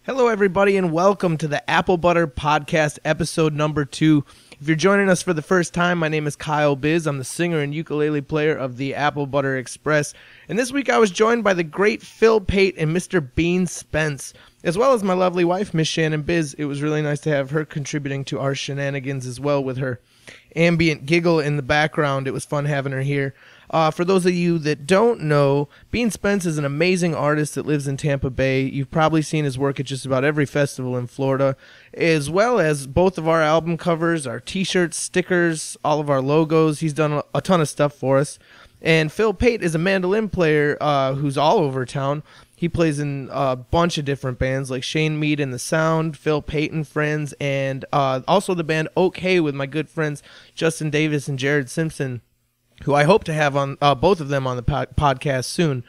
Hello, everybody, and welcome to the Applebutter Podcast, episode number 2. If you're joining us for the first time, my name is Shannon Biss. I'm the singer and ukulele player of the Applebutter Express. And this week I was joined by the great Fil Pate and Mr. Bean Spence, as well as my lovely wife, Miss Shannon Biss. It was really nice to have her contributing to our shenanigans as well with her ambient giggle in the background. It was fun having her here. For those of you that don't know, Bean Spence is an amazing artist that lives in Tampa Bay. You've probably seen his work at just about every festival in Florida, as well as both of our album covers, our t-shirts, stickers, all of our logos. He's done a ton of stuff for us. And Fil Pate is a mandolin player who's all over town. He plays in a bunch of different bands like Shane Mead and the Sound, Fil Pate and Friends, and also the band OK with my good friends Justin Davis and Jared Simpson, who I hope to have on both of them on the podcast soon.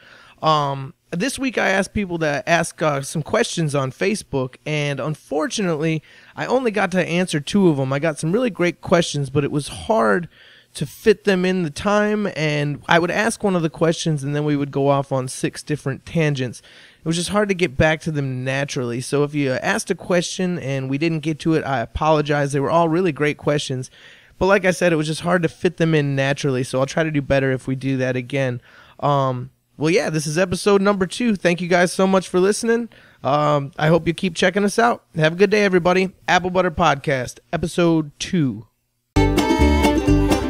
This week I asked people to ask some questions on Facebook, and unfortunately I only got to answer 2 of them. I got some really great questions, but it was hard to fit them in the time, and I would ask one of the questions and then we would go off on 6 different tangents. It was just hard to get back to them naturally. So if you asked a question and we didn't get to it, I apologize. They were all really great questions. But like I said, it was just hard to fit them in naturally, so I'll try to do better if we do that again. Well, yeah, this is episode number 2. Thank you guys so much for listening. I hope you keep checking us out. Have a good day, everybody. Applebutter Podcast, episode 2.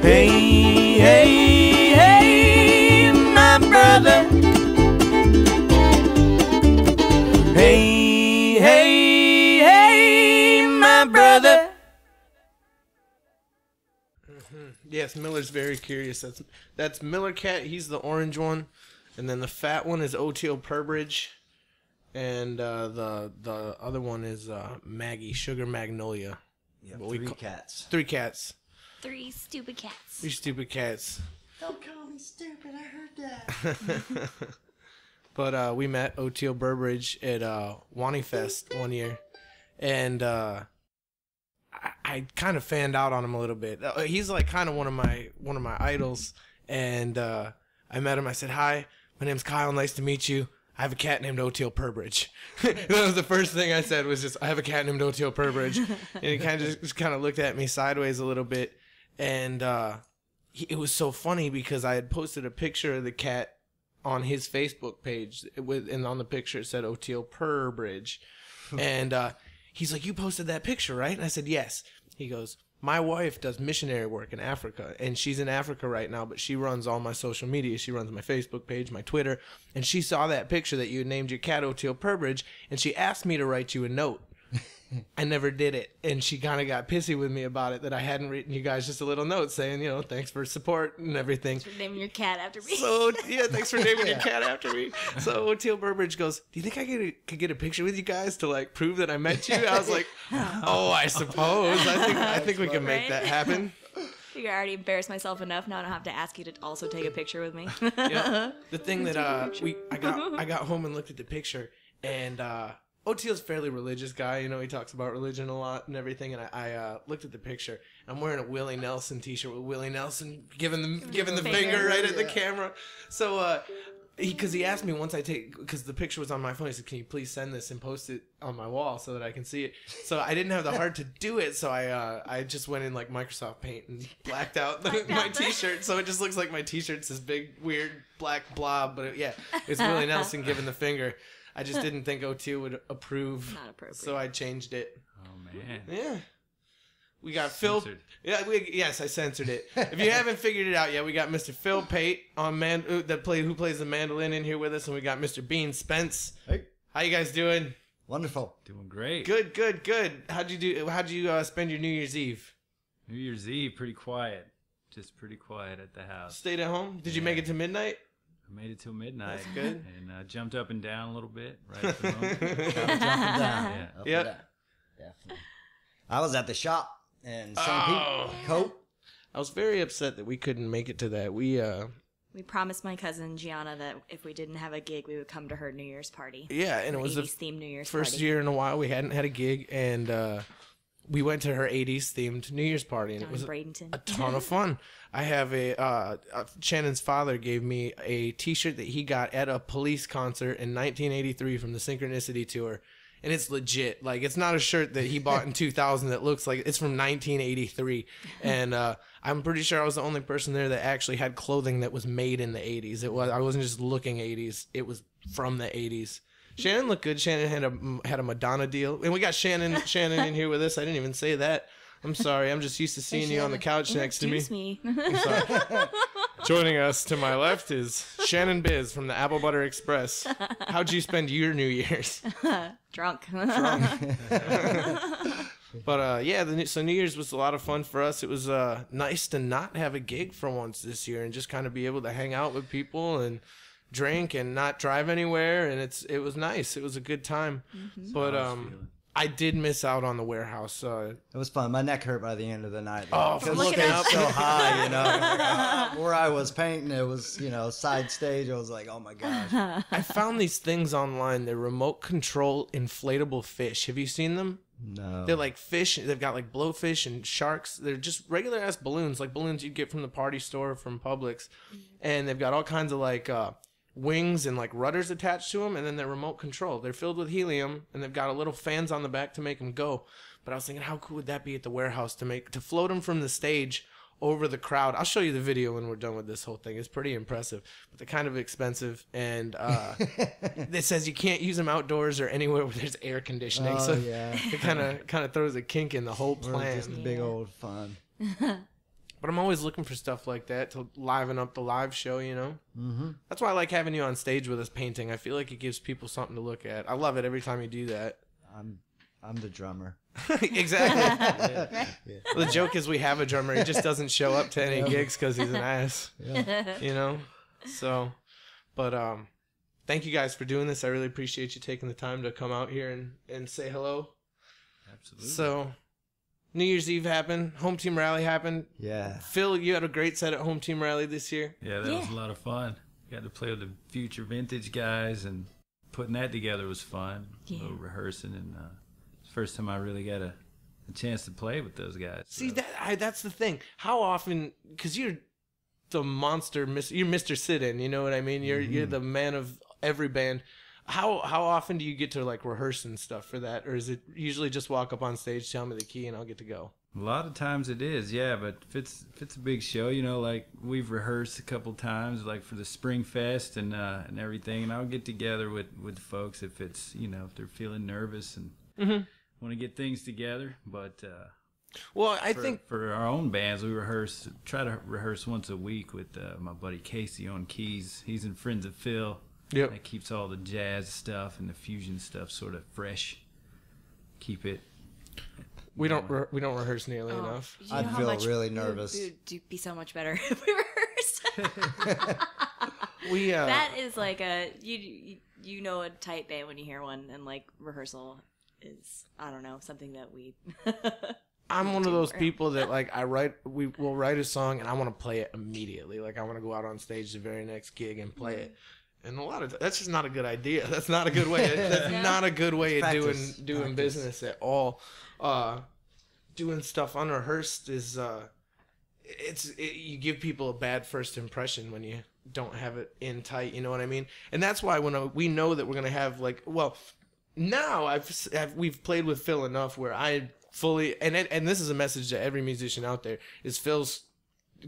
Hey, hey, hey, my brother. Hey, hey, hey, my brother. Yes, Miller's very curious. That's Miller Cat. He's the orange one, and then the fat one is Oteil Purbridge, and the other one is Maggie, Sugar Magnolia. Yeah, What 3 cats. 3 cats. 3 stupid cats. 3 stupid cats. Don't call me stupid, I heard that. But we met Oteil Burbridge at Wani Fest one year, and I kind of fanned out on him a little bit. He's like kind of one of my idols, and I met him. I said, "Hi, my name's Kyle. Nice to meet you. I have a cat named Oteil Purbridge." That was the first thing I said, was just, "I have a cat named Oteil Purbridge," and he kind of just looked at me sideways a little bit, and it was so funny because I had posted a picture of the cat on his Facebook page, and on the picture it said Oteil Purbridge, and he's like, "You posted that picture, right?" And I said, "Yes." He goes, "My wife does missionary work in Africa, and she's in Africa right now, but she runs all my social media. She runs my Facebook page, my Twitter, and she saw that picture that you had named your cat Oteil Purbridge, and she asked me to write you a note." I never did it, and she kind of got pissy with me about it, that I hadn't written you guys just a little note saying, thanks for support and everything. Thanks for naming your cat after me. So, yeah, thanks for naming your cat after me. So Oteil Burbridge goes, "Do you think I could get a picture with you guys to, like, prove that I met you?" I was like, "Oh, I suppose. I think we can make that happen." I already embarrassed myself enough. Now I don't have to ask you to also take a picture with me. Yeah. The thing that I got home and looked at the picture, and Oteil's a fairly religious guy. He talks about religion a lot and everything. And I looked at the picture. I'm wearing a Willie Nelson t-shirt with Willie Nelson giving the finger right at the camera. So because he asked me once because the picture was on my phone, he said, "Can you please send this and post it on my wall so that I can see it?" So I didn't have the heart to do it. So I just went in like Microsoft Paint and blacked out my t-shirt. So it just looks like my t-shirt's this big weird black blob. But it's Willie Nelson giving the finger. I just didn't think Oteil would approve. Not appropriate. So I changed it. Oh, man. Yeah. We got Phil. Censored. Yes, I censored it. If you haven't figured it out yet, we got Mr. Fil Pate who plays the mandolin in here with us, and we got Mr. Bean Spence. Hey. How you guys doing? Wonderful. Doing great. Good. How'd you spend your New Year's Eve? New Year's Eve, pretty quiet. Just pretty quiet at the house. Stayed at home? Did you make it to midnight? I made it till midnight. That's good. And jumped up and down a little bit right at the moment. Jumping down. Yeah. Up and Yep. down. Definitely. I was at the shop in St. Pete. Cope. I was very upset that we couldn't make it to that. We promised my cousin Gianna that if we didn't have a gig, we would come to her New Year's party. Yeah, and it was the 80s themed New Year's first party. year in a while we hadn't had a gig, and we went to her 80s themed New Year's party, and Down it was in Bradenton. a ton of fun. I have Shannon's father gave me a t-shirt that he got at a Police concert in 1983 from the Synchronicity tour, and it's legit. Like, it's not a shirt that he bought in 2000 that looks like it's from 1983. And I'm pretty sure I was the only person there that actually had clothing that was made in the 80s. I wasn't just looking 80s. It was from the 80s. Shannon looked good. Shannon had a Madonna deal, and we got Shannon in here with us. I didn't even say that. I'm sorry. I'm just used to seeing you on the couch next to me. Excuse me. I'm sorry. Joining us to my left is Shannon Biss from the Applebutter Express. How'd you spend your New Year's? Drunk. But so New Year's was a lot of fun for us. It was nice to not have a gig for once this year and just kind of be able to hang out with people and drink and not drive anywhere. And it was nice. It was a good time. Mm-hmm. But I did miss out on the warehouse. It was fun. My neck hurt by the end of the night. Oh, because looking up so high, you know. Where I was painting, it was, you know, side stage. I was like, oh my gosh. I found these things online. They're remote control inflatable fish. Have you seen them? No. They're like fish. They've got like blowfish and sharks. They're just regular ass balloons, like balloons you'd get from the party store from Publix. And they've got all kinds of like wings and like rudders attached to them, and then they're remote control. They're filled with helium, and they've got a little fans on the back to make them go. But I was thinking, how cool would that be at the warehouse to float them from the stage over the crowd? I'll show you the video when we're done with this whole thing. It's pretty impressive, but they're kind of expensive, and it says you can't use them outdoors or anywhere where there's air conditioning. So yeah. it kind of throws a kink in the whole plan. Just big old fun. But I'm always looking for stuff like that to liven up the live show, you know? Mm-hmm. That's why I like having you on stage with us painting. I feel like it gives people something to look at. I love it every time you do that. I'm the drummer. Exactly. Yeah. Well, the joke is we have a drummer. He just doesn't show up to any gigs because he's an ass. Yeah. You know? So, but thank you guys for doing this. I really appreciate you taking the time to come out here and say hello. Absolutely. So, New Year's Eve happened. Home team rally happened. Yeah. Phil, you had a great set at home team rally this year. Yeah, that was a lot of fun. Got to play with the future vintage guys, and putting that together was fun. Yeah. A little rehearsing, and it's the first time I really got a chance to play with those guys. See, that's the thing. How often, because you're the monster, you're Mr. Sit-In, you know what I mean? You're the man of every band. How often do you get to like rehearse and stuff for that, or is it usually just walk up on stage, tell me the key, and I'll get to go? A lot of times it is, yeah. But if it's a big show, you know, like we've rehearsed a couple times, like for the Spring Fest and everything, and I'll get together with folks if it's, you know, if they're feeling nervous and want to get things together. But well, I think for our own bands, we try to rehearse once a week with my buddy Casey on keys. He's in Friends of Phil. Yep. That keeps all the jazz stuff and the fusion stuff sort of fresh. Keep it. We don't rehearse nearly enough. You know I'd how feel much really nervous. It would be so much better if we rehearsed. That is like you know a tight band when you hear one, and like rehearsal is, I don't know, something that we. I'm one of those people that like we will write a song and I want to play it immediately. Like I want to go out on stage the very next gig and play it. And that's just not a good idea. That's not a good way. That's not a good way of doing business at all. Doing stuff unrehearsed is you give people a bad first impression when you don't have it in tight. You know what I mean? And that's why when we know that we're gonna have now we've played with Phil enough where I fully and this is a message to every musician out there is Phil's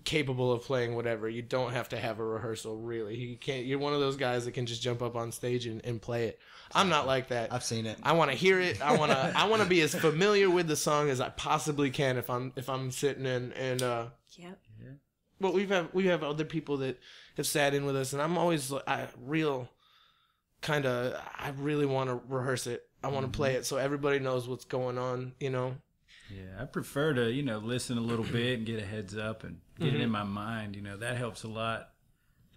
capable of playing whatever. You don't have to have a rehearsal, really. You're one of those guys that can just jump up on stage and play it. I'm not like that. I've seen it. I want to hear it. I want to be as familiar with the song as I possibly can if I'm sitting in and Yep. Yeah. Well, we have other people that have sat in with us, and I'm always I really want to rehearse it. I want to play it so everybody knows what's going on, you know. Yeah, I prefer to, you know, listen a little bit and get a heads up and get it in my mind. You know, that helps a lot.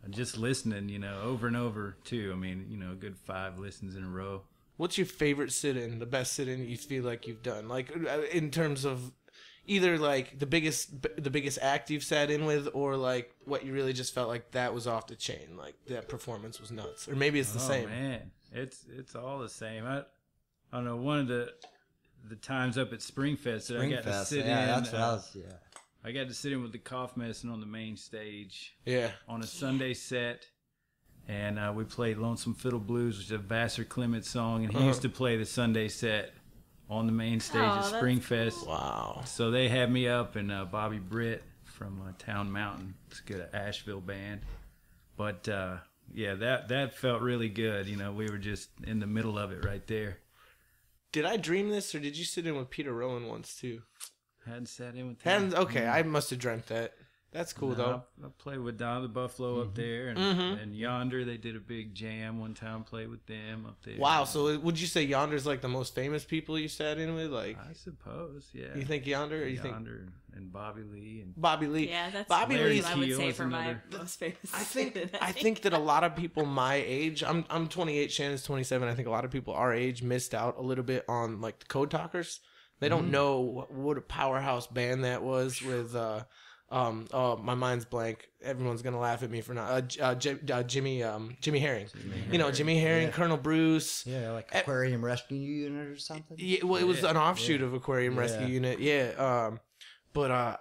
Just listening, you know, over and over, too. I mean, you know, a good 5 listens in a row. What's your favorite sit-in, the best sit-in you feel like you've done? Like, in terms of either, like, the biggest act you've sat in with, or, like, what you really just felt like that was off the chain, like, that performance was nuts. Or maybe it's the same. Oh, man. It's all the same. I don't know, one of the times up at Springfest that I got to sit in. That's what I was, I got to sit in with the Cough Medicine on the main stage. Yeah. On a Sunday set. And we played Lonesome Fiddle Blues, which is a Vassar Clements song, and he used to play the Sunday set on the main stage at Springfest. Cool. Wow. So they had me up, and Bobby Britt from Town Mountain, it's a good Asheville band. But yeah, that felt really good. You know, we were just in the middle of it right there. Did I dream this, or did you sit in with Peter Rowan once too? Hadn't sat in with him. Okay, I must have dreamt that. That's cool, though. I played with Don the Buffalo up there, and Yonder, they did a big jam one time, played with them up there. Wow, so would you say Yonder's like the most famous people you sat in with? Like, I suppose, yeah. You think Yonder? Or you Yonder and Bobby Lee. And Bobby Lee. Yeah, that's Bobby Lee. I would say for my most famous. I think that a lot of people my age, I'm 28, Shannon's 27, I think a lot of people our age missed out a little bit on like the Code Talkers. They don't know what a powerhouse band that was with my mind's blank. Everyone's gonna laugh at me for not Jimmy Herring. You know, Jimmy Herring, Colonel Bruce. Yeah, like Aquarium Rescue Unit or something. Yeah, well, it was an offshoot of Aquarium Rescue Unit. Yeah, but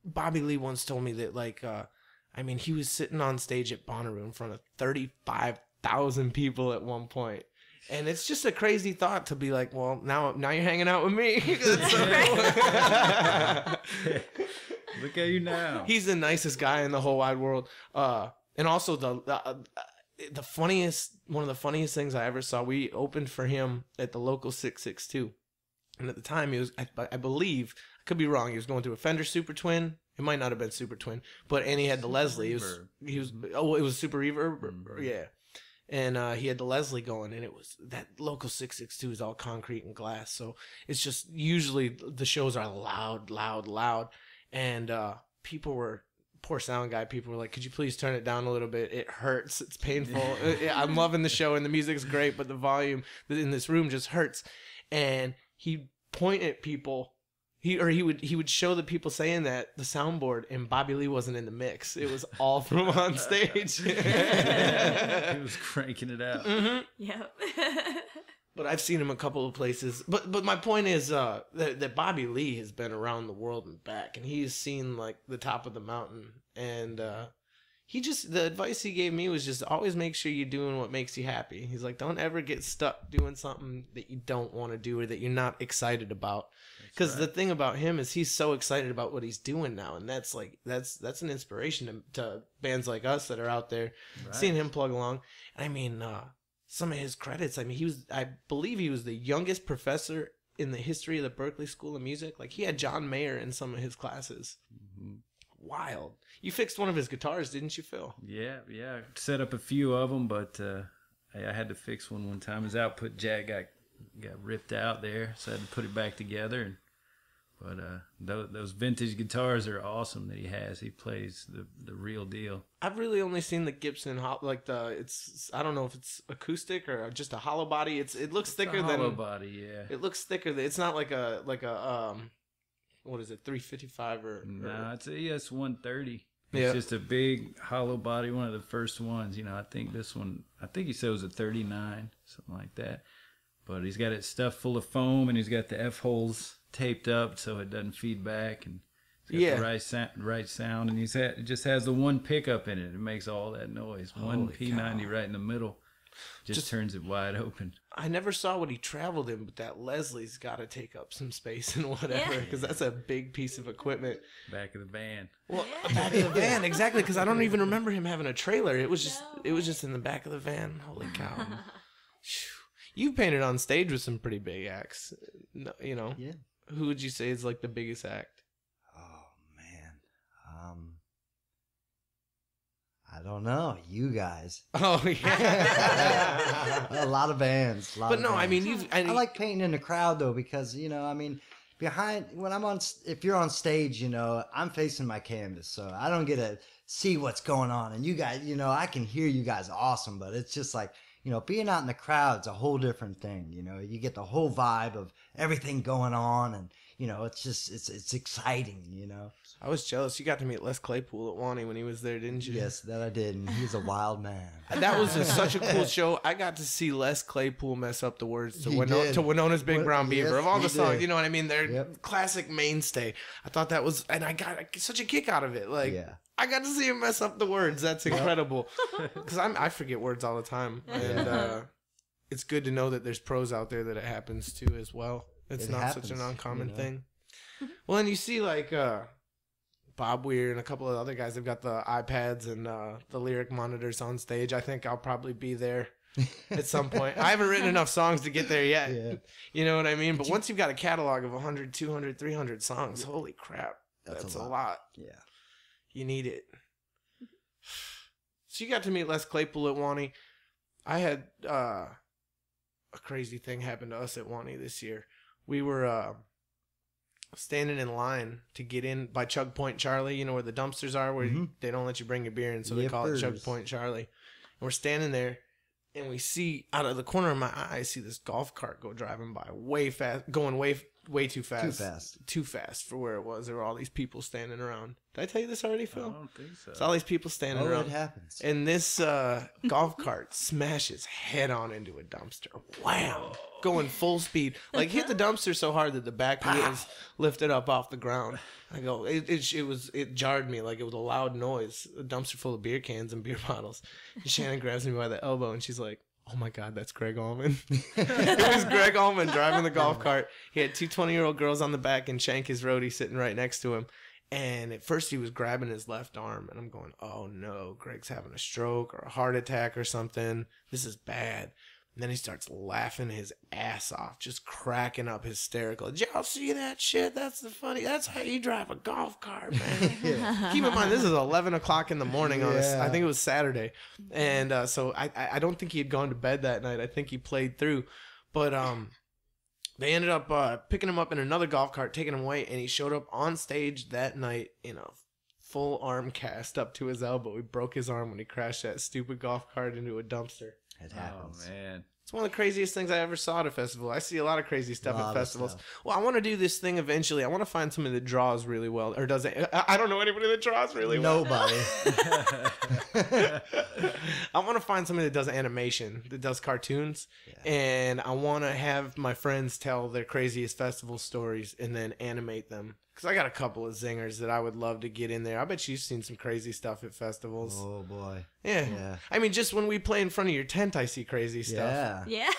Bobby Lee once told me that like I mean, he was sitting on stage at Bonnaroo in front of 35,000 people at one point. And it's just a crazy thought to be like, well, now you're hanging out with me. look at you now. He's the nicest guy in the whole wide world. And also the funniest, one of the funniest things I ever saw. We opened for him at the local 662, and at the time he was, I believe, I could be wrong. He was going through a Fender Super Twin. It might not have been Super Twin, and he had the Leslie. It was Super Reverb. Yeah. And he had the Leslie going, and it was that local 662 is all concrete and glass. So it's just usually the shows are loud. And people were, poor sound guy, people were like, could you please turn it down a little bit? It hurts. It's painful. I'm loving the show, and the music's great, but the volume in this room just hurts. And he'd point at people. He would show the people saying that the soundboard, and Bobby Lee wasn't in the mix. It was all from on stage. He was cranking it out. Yep. But I've seen him a couple of places. But my point is that Bobby Lee has been around the world and back, and he's seen like the top of the mountain. And the advice he gave me was just always make sure you're doing what makes you happy. He's like, don't ever get stuck doing something that you don't want to do or that you're not excited about. Because the thing about him is he's so excited about what he's doing now, and that's an inspiration to bands like us that are out there, seeing him plug along. And I mean, some of his credits. I mean, I believe he was the youngest professor in the history of the Berklee School of Music. Like, he had John Mayer in some of his classes. Wild. You fixed one of his guitars, didn't you, Phil? Yeah. Set up a few of them, but I had to fix one time. His output jack got ripped out there, so I had to put it back together. But those vintage guitars are awesome that he has. He plays the real deal. I've really only seen the Gibson, like I don't know if it's acoustic or just a hollow body. It looks thicker than hollow body. Yeah, it looks thicker. It's not like a what is it, 355 or? No, it's a ES 130. It's just a big hollow body, one of the first ones. You know, I think this one, he said it was a 39, something like that. But he's got it stuffed full of foam, and he's got the F holes taped up so it doesn't feed back, and it's got the right sound, and it just has the one pickup in it. It makes all that noise. One P90 right in the middle, just turns it wide open. I never saw what he traveled in, but that Leslie's got to take up some space and whatever, because that's a big piece of equipment. Back of the van. Well, back of the van, exactly, because I don't even remember him having a trailer. It was just in the back of the van. Holy cow. You painted on stage with some pretty big acts, you know. Yeah. Who would you say is like the biggest act? Oh man, I don't know. You guys. Oh yeah. A lot of bands. I mean, I like painting in the crowd though, because I mean, if you're on stage, I'm facing my canvas, so I don't get to see what's going on, and you guys, I can hear you guys awesome, but it's just like. Being out in the crowd's a whole different thing. You get the whole vibe of everything going on, and you know, it's just it's exciting, you know. I was jealous. You got to meet Les Claypool at Wani when he was there, didn't you? Yes, that I did, and he's a wild man. That was such a cool show. I got to see Les Claypool mess up the words to, He did. to Winona's Big Brown Beaver. Yes, Of all he the songs, did. you know what I mean? They're Yep. classic mainstay. I thought that was, and I got such a kick out of it. Like, Yeah. I got to see him mess up the words. That's incredible. Because I forget words all the time. And it's good to know that there's pros out there that it happens to as well. It's It not happens, such an uncommon you know? thing. Well, and you see like Bob Weir and a couple of other guys, they've got the iPads and the lyric monitors on stage. I think I'll probably be there at some point. I haven't written enough songs to get there yet. Yeah. You know what I mean? But once you've got a catalog of 100, 200, 300 songs, holy crap. That's a lot. Yeah. You need it. So you got to meet Les Claypool at Wani. I had a crazy thing happen to us at Wani this year. We were standing in line to get in by Chug Point Charlie, you know where the dumpsters are, where they don't let you bring your beer in, so they call it Chug Yippers. Point Charlie. And we're standing there, and we see out of the corner of my eye, I see this golf cart go driving by way fast, going way too fast. Too fast for where it was. There were all these people standing around. Did I tell you this already, Phil? I don't think so. It's all these people standing around. It happens. And this golf cart smashes head on into a dumpster. Wham! Going full speed. Like, hit the dumpster so hard that the back wheels lifted up off the ground. I go, it jarred me like it was a loud noise. A dumpster full of beer cans and beer bottles. And Shannon grabs me by the elbow and she's like, oh my God, that's Greg Allman. It was Greg Allman driving the golf cart. He had two 20-year-old girls on the back and Shank, his roadie, sitting right next to him. And at first he was grabbing his left arm, and I'm going, oh no, Greg's having a stroke or a heart attack or something. This is bad. And then he starts laughing his ass off, just cracking up hysterical. Did y'all see that shit? That's how you drive a golf cart, man. Keep in mind, this is 11 o'clock in the morning on I think it was Saturday. And so I don't think he had gone to bed that night. I think he played through. But they ended up picking him up in another golf cart, taking him away, and he showed up on stage that night in a full arm cast up to his elbow. He broke his arm when he crashed that stupid golf cart into a dumpster. It happens. Oh, man. It's one of the craziest things I ever saw at a festival. I see a lot of crazy stuff at festivals. Well, I want to do this thing eventually. I want to find somebody that draws really well, or does it? I don't know anybody that draws really well. Nobody. I want to find somebody that does animation, that does cartoons, and I want to have my friends tell their craziest festival stories and then animate them. Because I got a couple of zingers that I would love to get in there. I bet you've seen some crazy stuff at festivals. Oh boy. Yeah. I mean, just when we play in front of your tent, I see crazy stuff. Yeah. Yeah.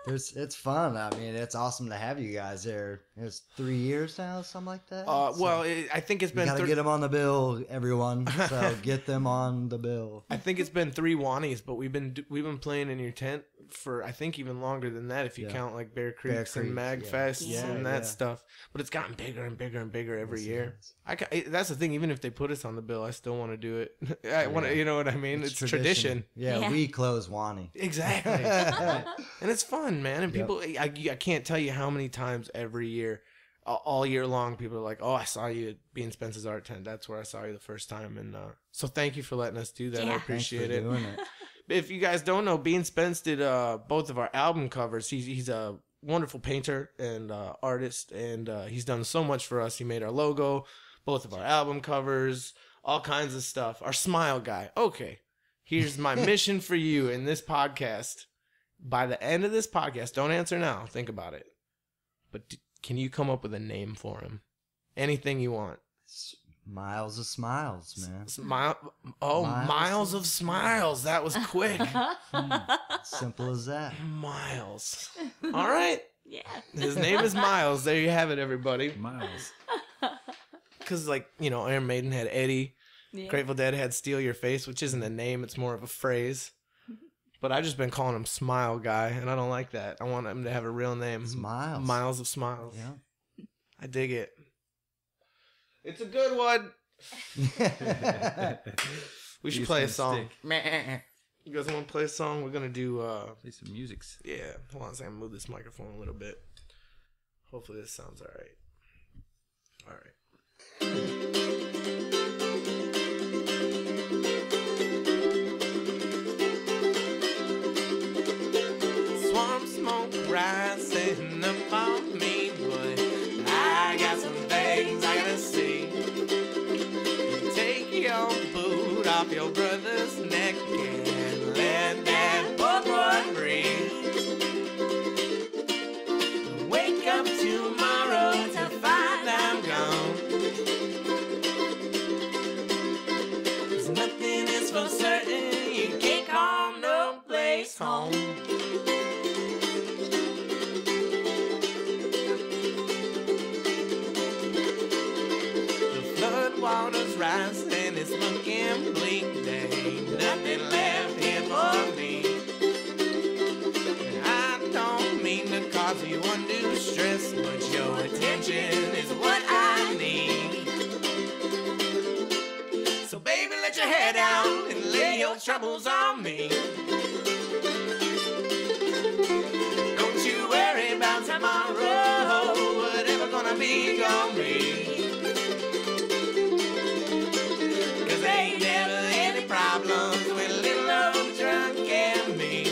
It's fun. I mean, it's awesome to have you guys there. It's 3 years now, something like that. Well, I think it's been. Gotta get them on the bill, everyone. So get them on the bill. I think it's been 3 Wanis, but we've been playing in your tent for I think even longer than that if you count like Bear Creeks and Magfests and that stuff. But it's gotten bigger and bigger and bigger every year. That's the thing. Even if they put us on the bill, I still want to do it. I want to, you know what I mean? It's tradition. Yeah, we close Wani. Exactly. And it's fun, man. And people, I can't tell you how many times every year, all year long, people are like, oh, I saw you at Bean Spence's art tent. That's where I saw you the first time. And so thank you for letting us do that. I appreciate it. Doing it. If you guys don't know, Bean Spence did both of our album covers. He's a wonderful painter and artist, and he's done so much for us. He made our logo, both of our album covers, all kinds of stuff. Our smile guy. Okay, here's my mission for you in this podcast. By the end of this podcast, don't answer now. Think about it. But can you come up with a name for him? Anything you want. Miles of Smiles, man. Miles of Smiles. That was quick. Simple as that. Miles. All right. Yeah. His name is Miles. There you have it, everybody. Miles. Because, like, you know, Iron Maiden had Eddie. Yeah. Grateful Dead had Steal Your Face, which isn't a name. It's more of a phrase. But I've just been calling him Smile Guy, and I don't like that. I want him to have a real name. Smiles. Miles of Smiles. Yeah. I dig it. It's a good one. We should play a song. You guys want to play a song? We're going to do... play some musics. Yeah. Hold on a second. Move this microphone a little bit. Hopefully this sounds all right. All right. Swamp smoke rising up on me, but I I got some things I gotta see. Take your boot off your brother's neck and let that poor boy breathe. Wake up tomorrow to find I'm gone. 'Cause nothing is for certain, you can't call no place home. Waters rise and it's looking bleak. There ain't nothing left here for me. And I don't mean to cause you undue stress, but your attention is what I need. So baby, let your head down and lay your troubles on me. Don't you worry about tomorrow, whatever gonna be, gonna be. Ain't never any problems with little old drunk and me.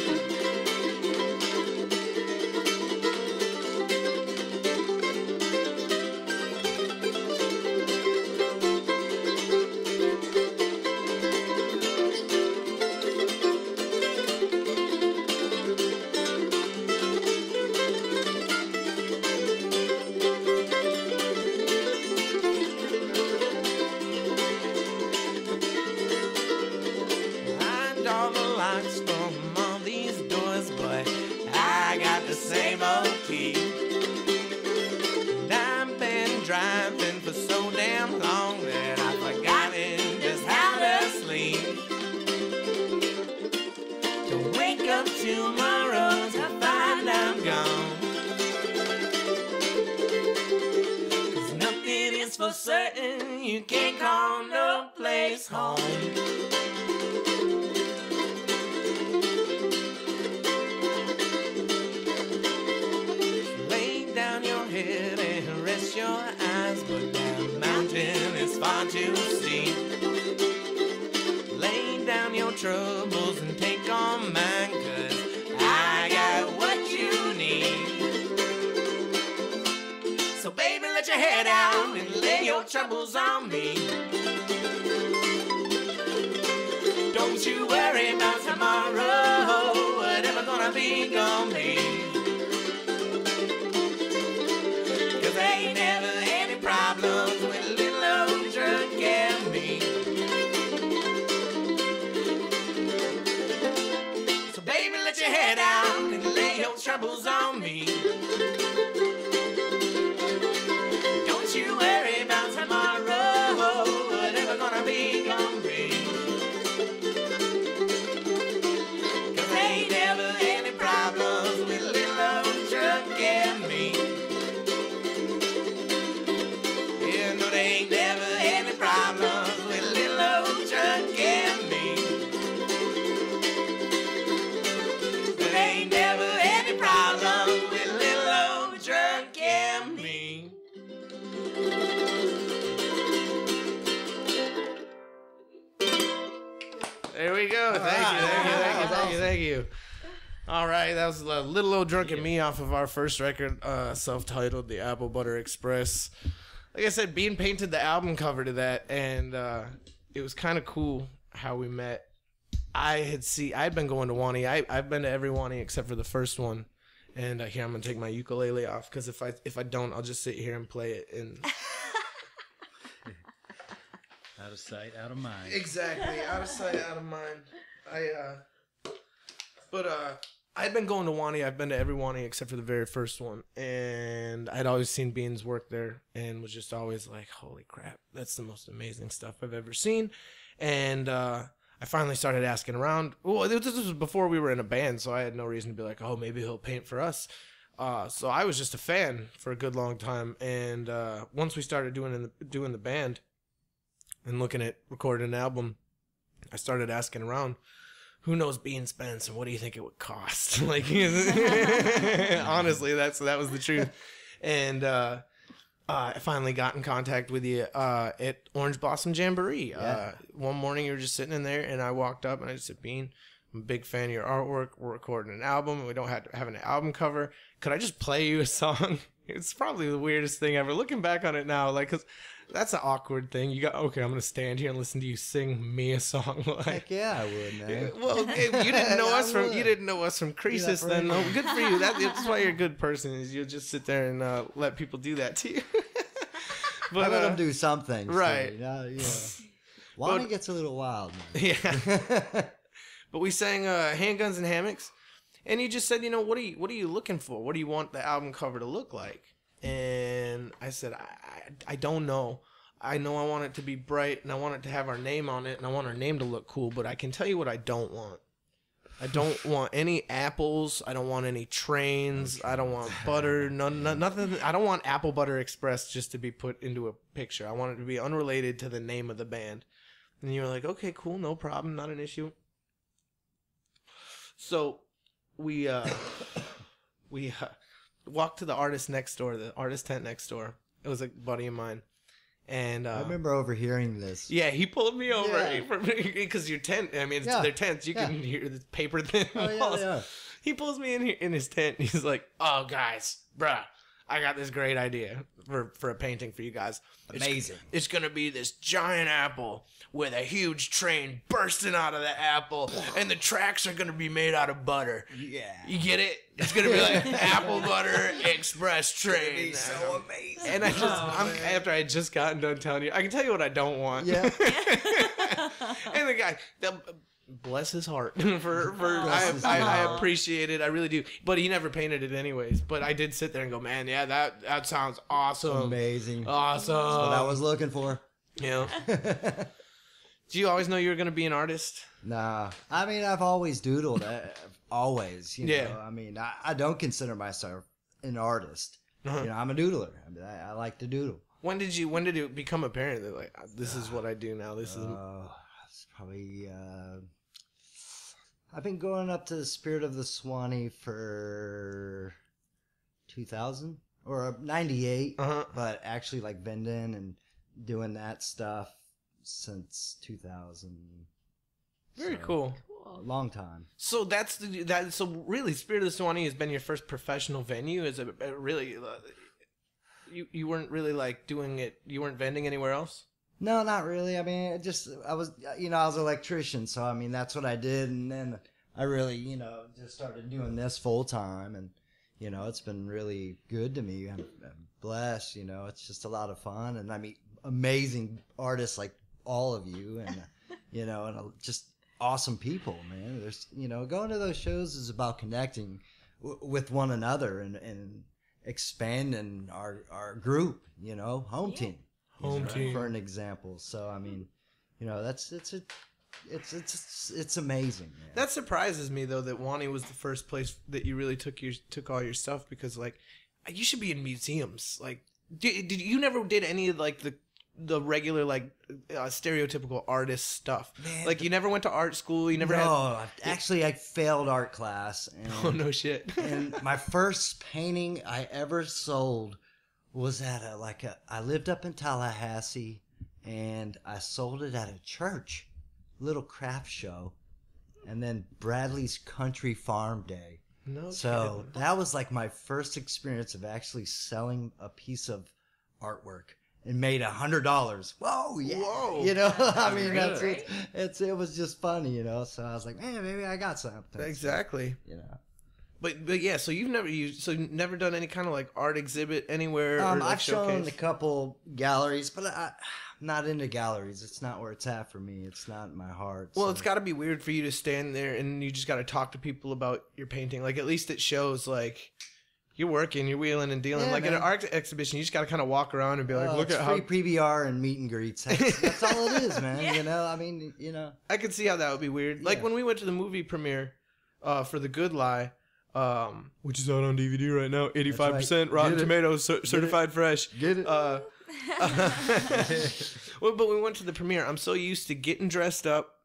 From all these doors, but I got the same old key. And I've been driving for so damn long that I've forgotten just how to sleep. To wake up tomorrow to find I'm gone. 'Cause nothing is for certain, you can't call no place home. And rest your eyes, but that mountain is far too steep. Lay down your troubles and take on mine, 'cause I got what you need. So baby, let your head out and lay your troubles on me. Don't you worry about tomorrow, whatever gonna be, gonna be. Ain't never any problems with little old drunk and me. So baby, let your head out and lay your troubles on me. Don't you worry about tomorrow, whatever gonna be, gonna be. 'Cause ain't never any problems with little old drunk and me. There ain't never any problems with little old drunk and me. There ain't never any problems with little old drunk and me. There we go. Thank you. All right, that was a little old drunk and me off of our first record, self-titled "The Applebutter Express." Like I said, Bean painted the album cover to that, and it was kind of cool how we met. I'd been going to Wani. I've been to every Wani except for the first one, and here I'm gonna take my ukulele off because if I don't, I'll just sit here and play it. And out of sight, out of mind. Exactly, out of sight, out of mind. I'd been going to Wani. I've been to every Wani except for the very first one. And I'd always seen Beans work there and was just always like, holy crap, that's the most amazing stuff I've ever seen. And I finally started asking around. Well, this was before we were in a band, so I had no reason to be like, oh, maybe he'll paint for us. So I was just a fan for a good long time. And once we started doing the band and looking at recording an album, I started asking around. Who knows Bean Spence and what do you think it would cost? Like, honestly, that was the truth. And I finally got in contact with you at Orange Blossom Jamboree. Yeah. One morning you were just sitting in there, and I walked up and I just said, Bean, I'm a big fan of your artwork. We're recording an album, and we don't have to have an album cover. Could I just play you a song? It's probably the weirdest thing ever. Looking back on it now, like, cause that's an awkward thing. You got okay. I'm gonna stand here and listen to you sing me a song. Like, Heck yeah, I would, man. well, you didn't know us from would. Croesus. Then no, good for you. That's why you're a good person. Is you'll just sit there and let people do that to you. But I let them do some things, right? Yeah. Wanda gets a little wild, man. Yeah. But we sang Handguns and Hammocks, and you just said, what are you looking for? What do you want the album cover to look like? And I said, I don't know. I know I want it to be bright, and I want it to have our name on it, and I want our name to look cool, but I can tell you what I don't want. I don't want any apples. I don't want any trains. I don't want butter. Nothing. I don't want Applebutter Express just to be put into a picture. I want it to be unrelated to the name of the band. And you were like, okay, cool, no problem, not an issue. So we walked to the artist next door, the artist tent next door. It was a buddy of mine. And I remember overhearing this. Yeah, he pulled me over because your tent. I mean, it's their tents. You can hear the paper thin walls. Yeah. He pulls me in his tent. And he's like, "Oh, guys, bruh, I got this great idea for a painting for you guys. Amazing. It's gonna be this giant apple with a huge train bursting out of the apple, and the tracks are gonna be made out of butter. Yeah, you get it? It's gonna be like Applebutter Express train. It's so amazing. And after I had just gotten done telling you, I can tell you what I don't want. Yeah. And the guy, bless his heart I appreciate it. I really do. But he never painted it anyways. But I did sit there and go, man, yeah, that sounds awesome. Amazing. Awesome. That's what I was looking for. Yeah. Do you always know you were going to be an artist? Nah. I mean, I've always doodled. Always. You know? I mean, I don't consider myself an artist. Uh-huh. I'm a doodler. I mean, I like to doodle. When did it become apparent that, like, this is what I do now? This is... It's probably... I've been going up to the Spirit of the Swanee for 2000 or 98, but actually like vending and doing that stuff since 2000. Very cool. A long time. So so really, Spirit of the Swanee has been your first professional venue. Is it really? You weren't really like doing it. You weren't vending anywhere else. No, not really. I mean, I was an electrician, so I mean that's what I did, and then I really just started doing this full time, and it's been really good to me. I'm blessed. It's just a lot of fun, and I meet amazing artists like all of you, and and just awesome people, man. There's going to those shows is about connecting with one another and expanding our group, home team. Home team, for an example. So I mean, it's amazing, man. That surprises me though that Wani was the first place that you really took all your stuff, because like you should be in museums. Like did you never did any of like the regular like stereotypical artist stuff? Man, like you never went to art school. You never actually I failed art class. And, oh no shit. And my first painting I ever sold was at I lived up in Tallahassee, and I sold it at a church, little craft show, and then Bradley's Country Farm Day. No so kidding. That was like my first experience of actually selling a piece of artwork and made $100. Whoa, yeah. Whoa. I mean, it was just funny, So I was like, man, maybe I got something. Exactly. But yeah, so you've never done any kind of like art exhibit anywhere? Or like I've shown a couple galleries, but I'm not into galleries. It's not where it's at for me. It's not in my heart. Well, it's got to be weird for you to stand there and you just got to talk to people about your painting. Like at least it shows like you're working, you're wheeling and dealing. Like at an art exhibition, you just got to kind of walk around and be like, look at how free PBR and meet and greets. That's all it is, man. I mean, I could see how that would be weird. Like when we went to the movie premiere for The Good Lie. Which is out on DVD right now. 85% Rotten Tomatoes, certified fresh. Get it? Well, but we went to the premiere. I'm so used to getting dressed up,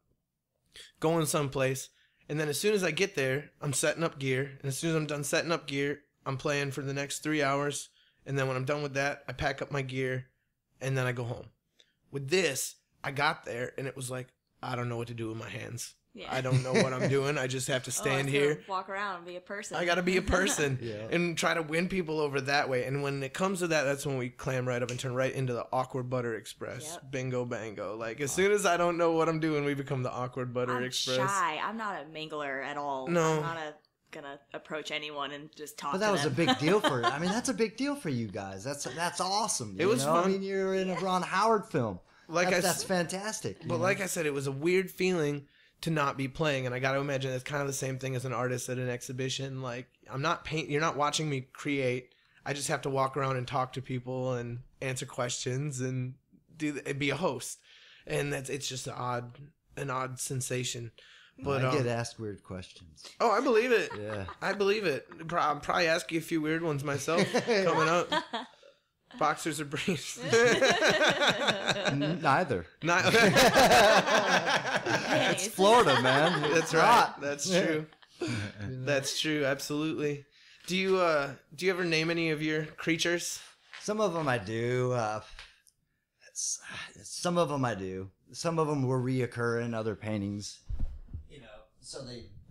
going someplace, and then as soon as I get there, I'm setting up gear. And as soon as I'm done setting up gear, I'm playing for the next 3 hours. And then when I'm done with that, I pack up my gear, and then I go home. With this, I got there, and it was like, I don't know what to do with my hands. Yeah. I don't know what I'm doing. I just have to stand here. Walk around and be a person. I got to be a person and try to win people over that way. And when it comes to that, that's when we clam right up and turn right into the awkward butter express. Yep. Bingo, bango. Like, as soon as I don't know what I'm doing, we become the awkward butter express. I'm shy. I'm not a mingler at all. No. I'm not gonna approach anyone and just talk to them. But that was a big deal for I mean, that's a big deal for you guys. That's awesome. It was fun. I mean, you're in a Ron Howard film. That's fantastic. But like I said, it was a weird feeling to not be playing, and I got to imagine it's kind of the same thing as an artist at an exhibition. Like, I'm not you're not watching me create. I just have to walk around and talk to people and answer questions and be a host, and it's just an odd sensation. But I get asked weird questions. Oh, I believe it. Yeah, I believe it. I'll probably ask you a few weird ones myself coming up. Boxers or briefs? Neither. It's Florida, man. That's right. That's true. That's true. Absolutely. Do you ever name any of your creatures? Some of them I do. Some of them I do. Some of them will reoccur in other paintings. So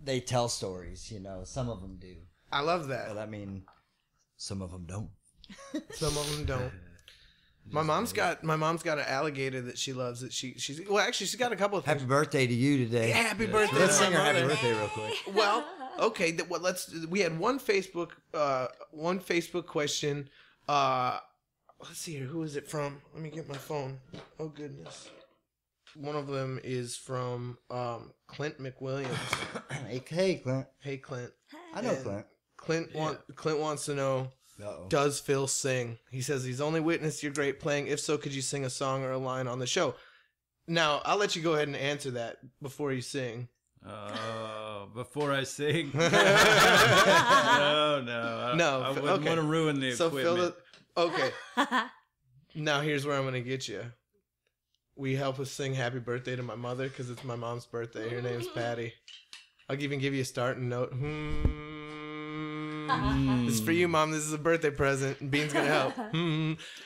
they tell stories. Some of them do. I love that. But I mean, some of them don't. Some of them don't. My mom's got an alligator that she loves. That she's got a couple of things. Happy birthday to you today. Yeah, happy birthday. Let's to sing my her happy mother. birthday real quick. Well, okay. We had one Facebook question. Let's see here. Who is it from? Let me get my phone. Oh goodness. One of them is from Clint McWilliams. Hey, Clint. Hey, Clint. I know Clint. Clint wants to know. Uh-oh. Does Phil sing? He says he's only witnessed your great playing. If so, could you sing a song or a line on the show? Now, I'll let you go ahead and answer that before you sing. Before I sing? No. I wouldn't want to ruin the equipment. Okay. Now, here's where I'm going to get you. Will you help us sing Happy Birthday to my mother? Because it's my mom's birthday. Her name's Patty. I'll even give you a starting note. This is for you, Mom. This is a birthday present. And Bean's going to help.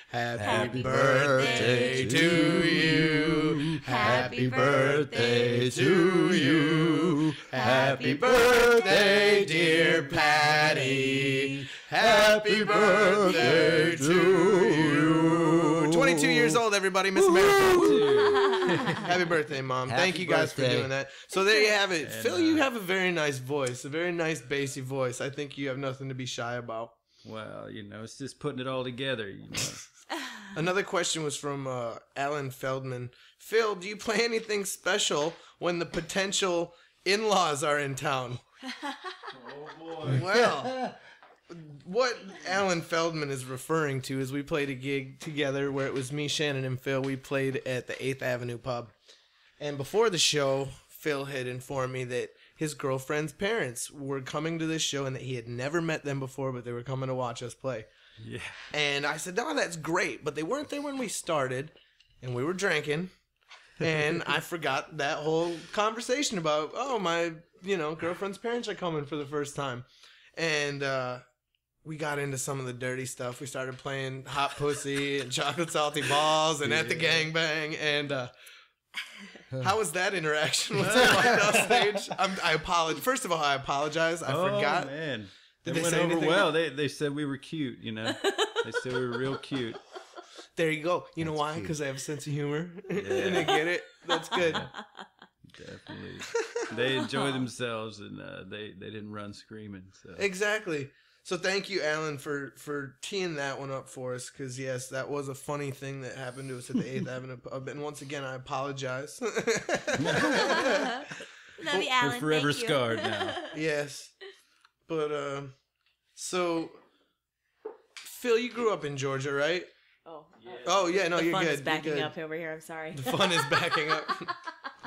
Happy birthday to you. Happy birthday to you. Happy birthday, dear Patty. Happy birthday to you. 22 years old, everybody. Miss America. Happy birthday, Mom. Thank you guys for doing that. So there you have it. And, Phil, you have a very nice voice, a very nice bassy voice. I think you have nothing to be shy about. Well, it's just putting it all together. Another question was from Alan Feldman. Phil, do you play anything special when the potential in-laws are in town? Oh, boy. Well, what Alan Feldman is referring to is we played a gig together where it was me, Shannon, and Phil. We played at the 8th Avenue pub. And before the show, Phil had informed me that his girlfriend's parents were coming to this show and that he had never met them before, but they were coming to watch us play. Yeah. And I said, no, that's great. But they weren't there when we started, and we were drinking. And I forgot that whole conversation about, my, girlfriend's parents are coming for the first time. And we got into some of the dirty stuff. We started playing Hot Pussy and Chocolate Salty Balls and At the Gangbang. And how was that interaction? Was it like on stage? I apologize. First of all, I apologize. I forgot. Oh, man. Did they they went say over anything? well. They said we were cute, They said we were real cute. There you go. You know why? Because I have a sense of humor. And they get it. That's good. Definitely. They enjoy themselves, and they didn't run screaming. So. Exactly. So thank you, Alan, for teeing that one up for us. Because, yes, that was a funny thing that happened to us at the 8th Avenue pub. And once again, I apologize. Love you, Alan. We're forever Thank you. scarred now. Yes. But, so, Phil, you grew up in Georgia, right? Oh. Yeah. Oh, yeah, no, the you're fun good. is backing You're good. up over here. I'm sorry. The fun is backing up.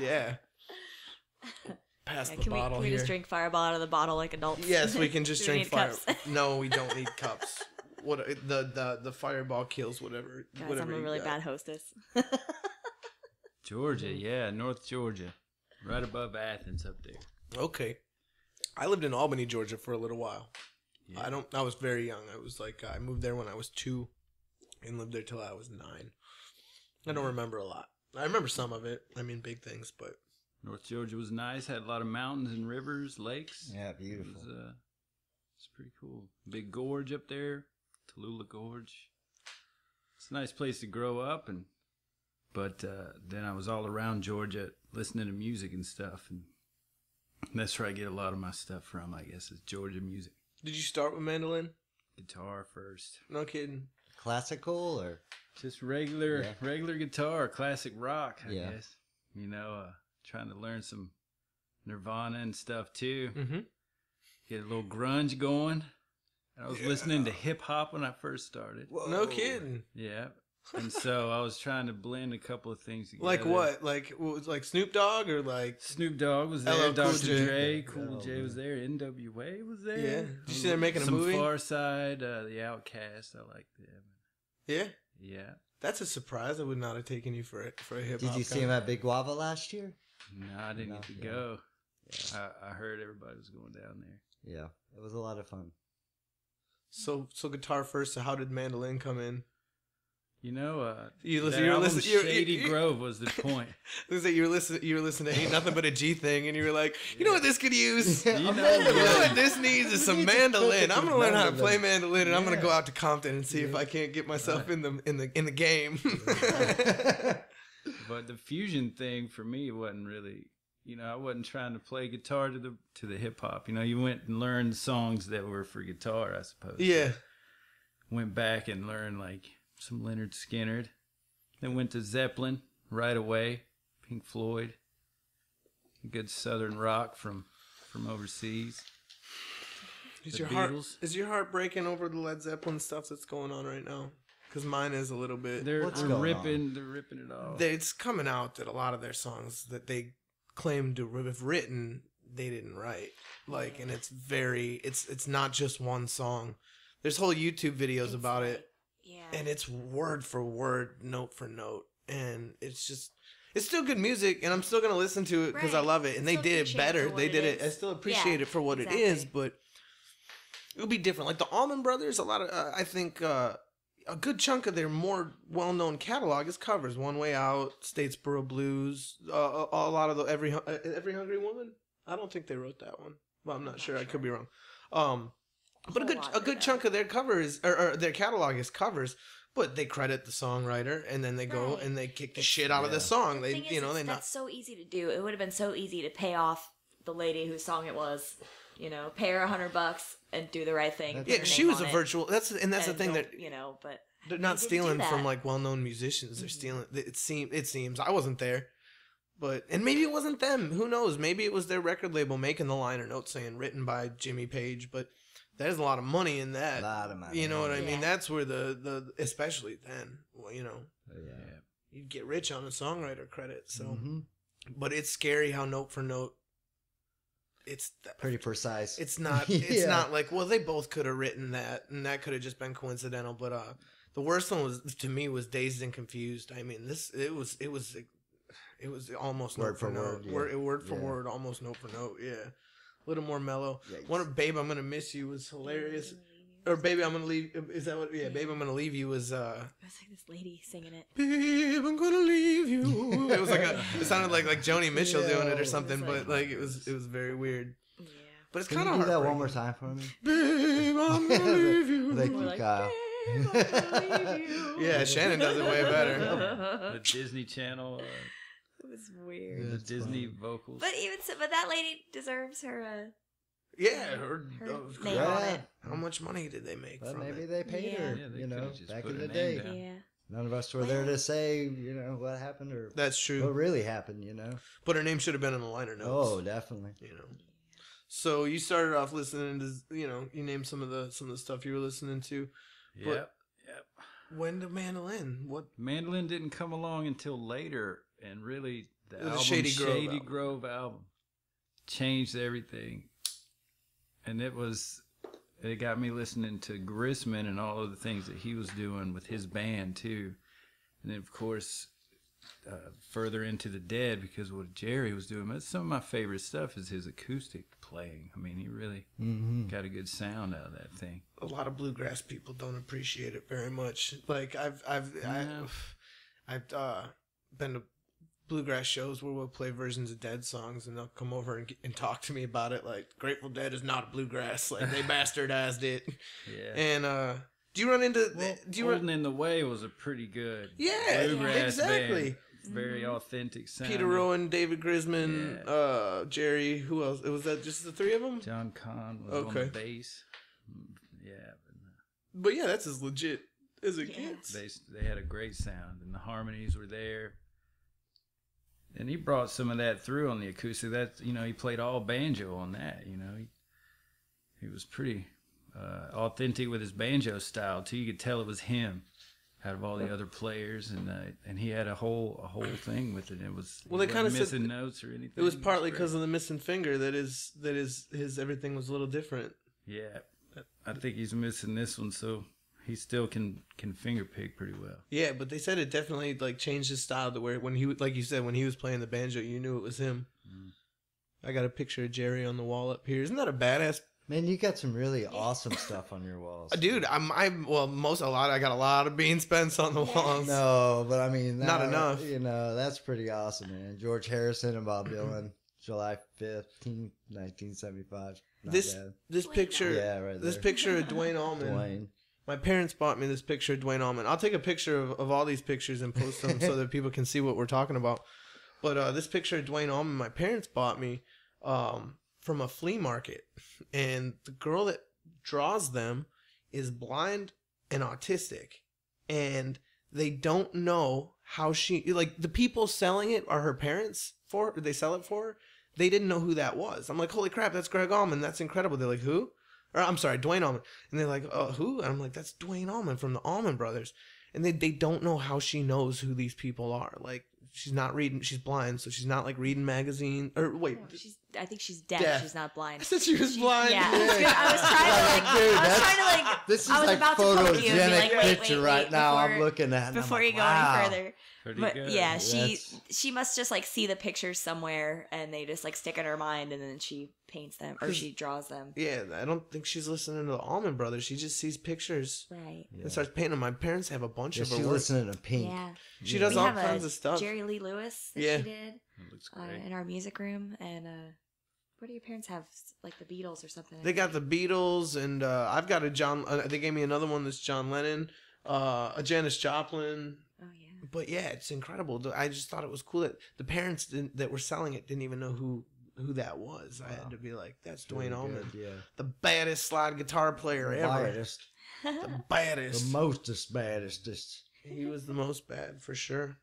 Yeah. Pass the bottle can we here. just drink Fireball out of the bottle like adults? Yes, we can just Do we drink need fire. cups? No, we don't need cups. What the Fireball kills whatever. Guys, whatever I'm a you really got. bad hostess. Georgia, yeah, North Georgia. Right above Athens up there. Okay. I lived in Albany, Georgia for a little while. Yeah. I was very young. I was I moved there when I was 2 and lived there till I was 9. I don't remember a lot. I remember some of it. I mean, big things, but North Georgia was nice. Had a lot of mountains and rivers, lakes. Yeah, beautiful. It's pretty cool. Big gorge up there, Tallulah Gorge. It's a nice place to grow up, but then I was all around Georgia listening to music and stuff, and that's where I get a lot of my stuff from, I guess, is Georgia music. Did you start with mandolin? Guitar first. No kidding. Classical or just regular guitar, classic rock, I Yeah. guess. You know, trying to learn some Nirvana and stuff too. Mm-hmm. Get a little grunge going. I was listening to hip hop when I first started. No kidding. Yeah. And so I was trying to blend a couple of things together. Like what? Like Snoop Dogg or like Snoop Dogg was there, LL Cool Dr. J. Dre, Cool J was there, NWA was there. Yeah. Did you see they're making a Some movie? Far Side, the Outkast. I like them. Yeah. Yeah. That's a surprise. I would not have taken you for a hip hop. did you see him at Big Guava last year? No, I didn't get to yeah. go. Yeah. I heard everybody was going down there. Yeah, it was a lot of fun. So guitar first. So how did mandolin come in? You know, You that listen. You're album listening. Shady Grove was the point. You were listening to Ain't Nothing But a G Thing, and you were like, you know what this could use? You know, You know what this needs is some mandolin. I'm gonna learn how to play mandolin, and I'm gonna Yeah. go out to Compton and see if I can't get myself in the game. But the fusion thing for me wasn't really, you know, I wasn't trying to play guitar to the hip hop. You know, you went and learned songs that were for guitar, I suppose. Yeah. Went back and learned like some Leonard Skinner. Then went to Zeppelin right away, Pink Floyd, good Southern rock from overseas. Is The your heart breaking over the Led Zeppelin stuff that's going on right now? Because mine is a little bit. They're What's going ripping it off. It's coming out that a lot of their songs that they claim to have written, they didn't write. Like, and it's not just one song. There's whole YouTube videos about it, Yeah. and it's word for word, note for note, and it's still good music, and I'm still gonna listen to it because I Right. love it, and they Still did it appreciate it better. for They what did it it. I is. still appreciate Yeah, it for what it exactly. is, but it would be different. Like the Allman Brothers, a lot of I think a good chunk of their more well-known catalog is covers. One Way Out, Statesboro Blues, a lot of the Every Hungry Woman. I don't think they wrote that one, but I'm not sure. I could be wrong. But a good chunk of their covers or their catalog is covers. But they credit the songwriter, and then they go Right. and they kick the shit out of the song. The thing is, that's so easy to do. It would have been so easy to pay off the lady whose song it was. You know, pay her $100 and do the right thing. put Yeah, her she name was on a it, virtual. That's the thing don't- that you know, but they're not they didn't do stealing from that. like well-known musicians. They're stealing. It seems I wasn't there, and maybe it wasn't them. Who knows? Maybe it was their record label making the liner note saying written by Jimmy Page. But there's a lot of money in that. A lot of money. You know what I mean? Yeah. That's where the especially then. Well, you know, Yeah. you'd get rich on a songwriter credit. So, Mhm. but it's scary how note for note. It's Pretty precise. It's not. It's Yeah. not like, well, they both could have written that, and that could have just been coincidental. But the worst one was to me was Dazed and Confused. I mean, it was almost Word note for for note, word, yeah. word for Yeah. word, almost note for note. Yeah, a little more mellow. Yikes. One of Babe, I'm Gonna Miss You was hilarious. Or Baby, I'm Gonna Leave. Is that what? Yeah, Babe, I'm Gonna Leave You was. it was like this lady singing it. Babe, I'm gonna leave you. It was like it sounded like Joni Mitchell doing it or Yeah. something, It was but like it was very weird. Yeah. But it's Can kind you of do that heartbreaking. one more time for me? Babe, I'm gonna leave you. Thank We're you, like, Kyle. "Babe, I'm gonna leave you." Yeah, Shannon does it way better. The Disney Channel, It was weird. the Disney vocals. But but that lady deserves her Yeah, her name Yeah. on it. how much money did they make But from maybe it? they paid Yeah. her, Yeah, they you know, could've just back put in her the name day. down. Yeah. None of us were there to say, you know, what happened or That's what true. really happened, you know. But her name should have been in the liner notes. Oh, definitely. You know. So you started off listening to, you know, you named some of the stuff you were listening to. Yep. When did mandolin? What? Mandolin didn't come along until later, and really the The album Shady Grove album. Grove album changed everything. And it got me listening to Grissman and all of the things that he was doing with his band too. And then of course, further into the Dead, because what Jerry was doing, that's some of my favorite stuff is his acoustic playing. I mean, he really got a good sound out of that thing. A lot of bluegrass people don't appreciate it very much. Like I've been to bluegrass shows where we'll play versions of Dead songs, and they'll come over and talk to me about it. Like, Grateful Dead is not bluegrass. Like, they bastardized it. Yeah. And do you run into? Holding in the Way was a pretty good bluegrass exactly. Band. Very authentic sound. Peter Rowan, David Grisman, Jerry. Who else? Was that just the three of them? John Conn was on the bass. Yeah. But yeah, that's as legit as it gets. They had a great sound, and the harmonies were there. And he brought some of that through on the acoustic. That he played all banjo on that. He was pretty authentic with his banjo style too. You could tell it was him out of all the other players, and he had a whole thing with it. It was they kind of missing notes or anything. It was partly because of the missing finger that his everything was a little different. Yeah, I think he's missing this one, so he still can finger pick pretty well. Yeah, but they said it definitely like changed his style to where when he, like you said, when he was playing the banjo, you knew it was him. I got a picture of Jerry on the wall up here. Isn't that a badass? Man, you got some really awesome stuff on your walls. Dude, I got a lot of Bean Spence on the walls. No, but I mean, not enough. That's pretty awesome, man. George Harrison and Bob Dylan, July 15th, 1975. This picture, right this there. Picture of Dwayne Allman. My parents bought me this picture of Dwayne Allman. I'll take a picture of all these pictures and post them so that people can see what we're talking about. But this picture of Dwayne Allman, my parents bought me from a flea market, and the girl that draws them is blind and autistic, and they don't know how the people selling it are her parents they sell it for her. They didn't know who that was. I'm like, holy crap, that's Greg Allman. That's incredible. They're like, who? Or I'm sorry, Dwayne Allman. And they're like, who? And I'm like, that's Dwayne Allman from the Allman Brothers. And they don't know how she knows who these people are. Like, she's not reading. She's blind, so she's not like reading magazine. Or wait, no, I think she's deaf. She's not blind. I said she was blind. Yeah, I was trying to like. This is I was like about to poke you and be like, wait, picture right now. I'm looking at before you go any further. But yeah, she must just like see the pictures somewhere, and they just like stick in her mind, and then she paints them or she draws them. Yeah, I don't think she's listening to the Allman Brothers. She just sees pictures, right? And starts painting them. My parents have a bunch of her she's work. listening to Pink. Yeah, she does all kinds of stuff. Jerry Lee Lewis that she did. It looks great. In our music room, and what do your parents have? Like the Beatles or something? They got the Beatles, and I've got a John. They gave me another one that's John Lennon, a Janis Joplin. Oh yeah. But yeah, it's incredible. I just thought it was cool that the parents that were selling it didn't even know who that was. Wow. I had to be like, that's Dwayne Allman, the baddest slide guitar player ever. The baddest, the mostest baddest. He was the most bad for sure.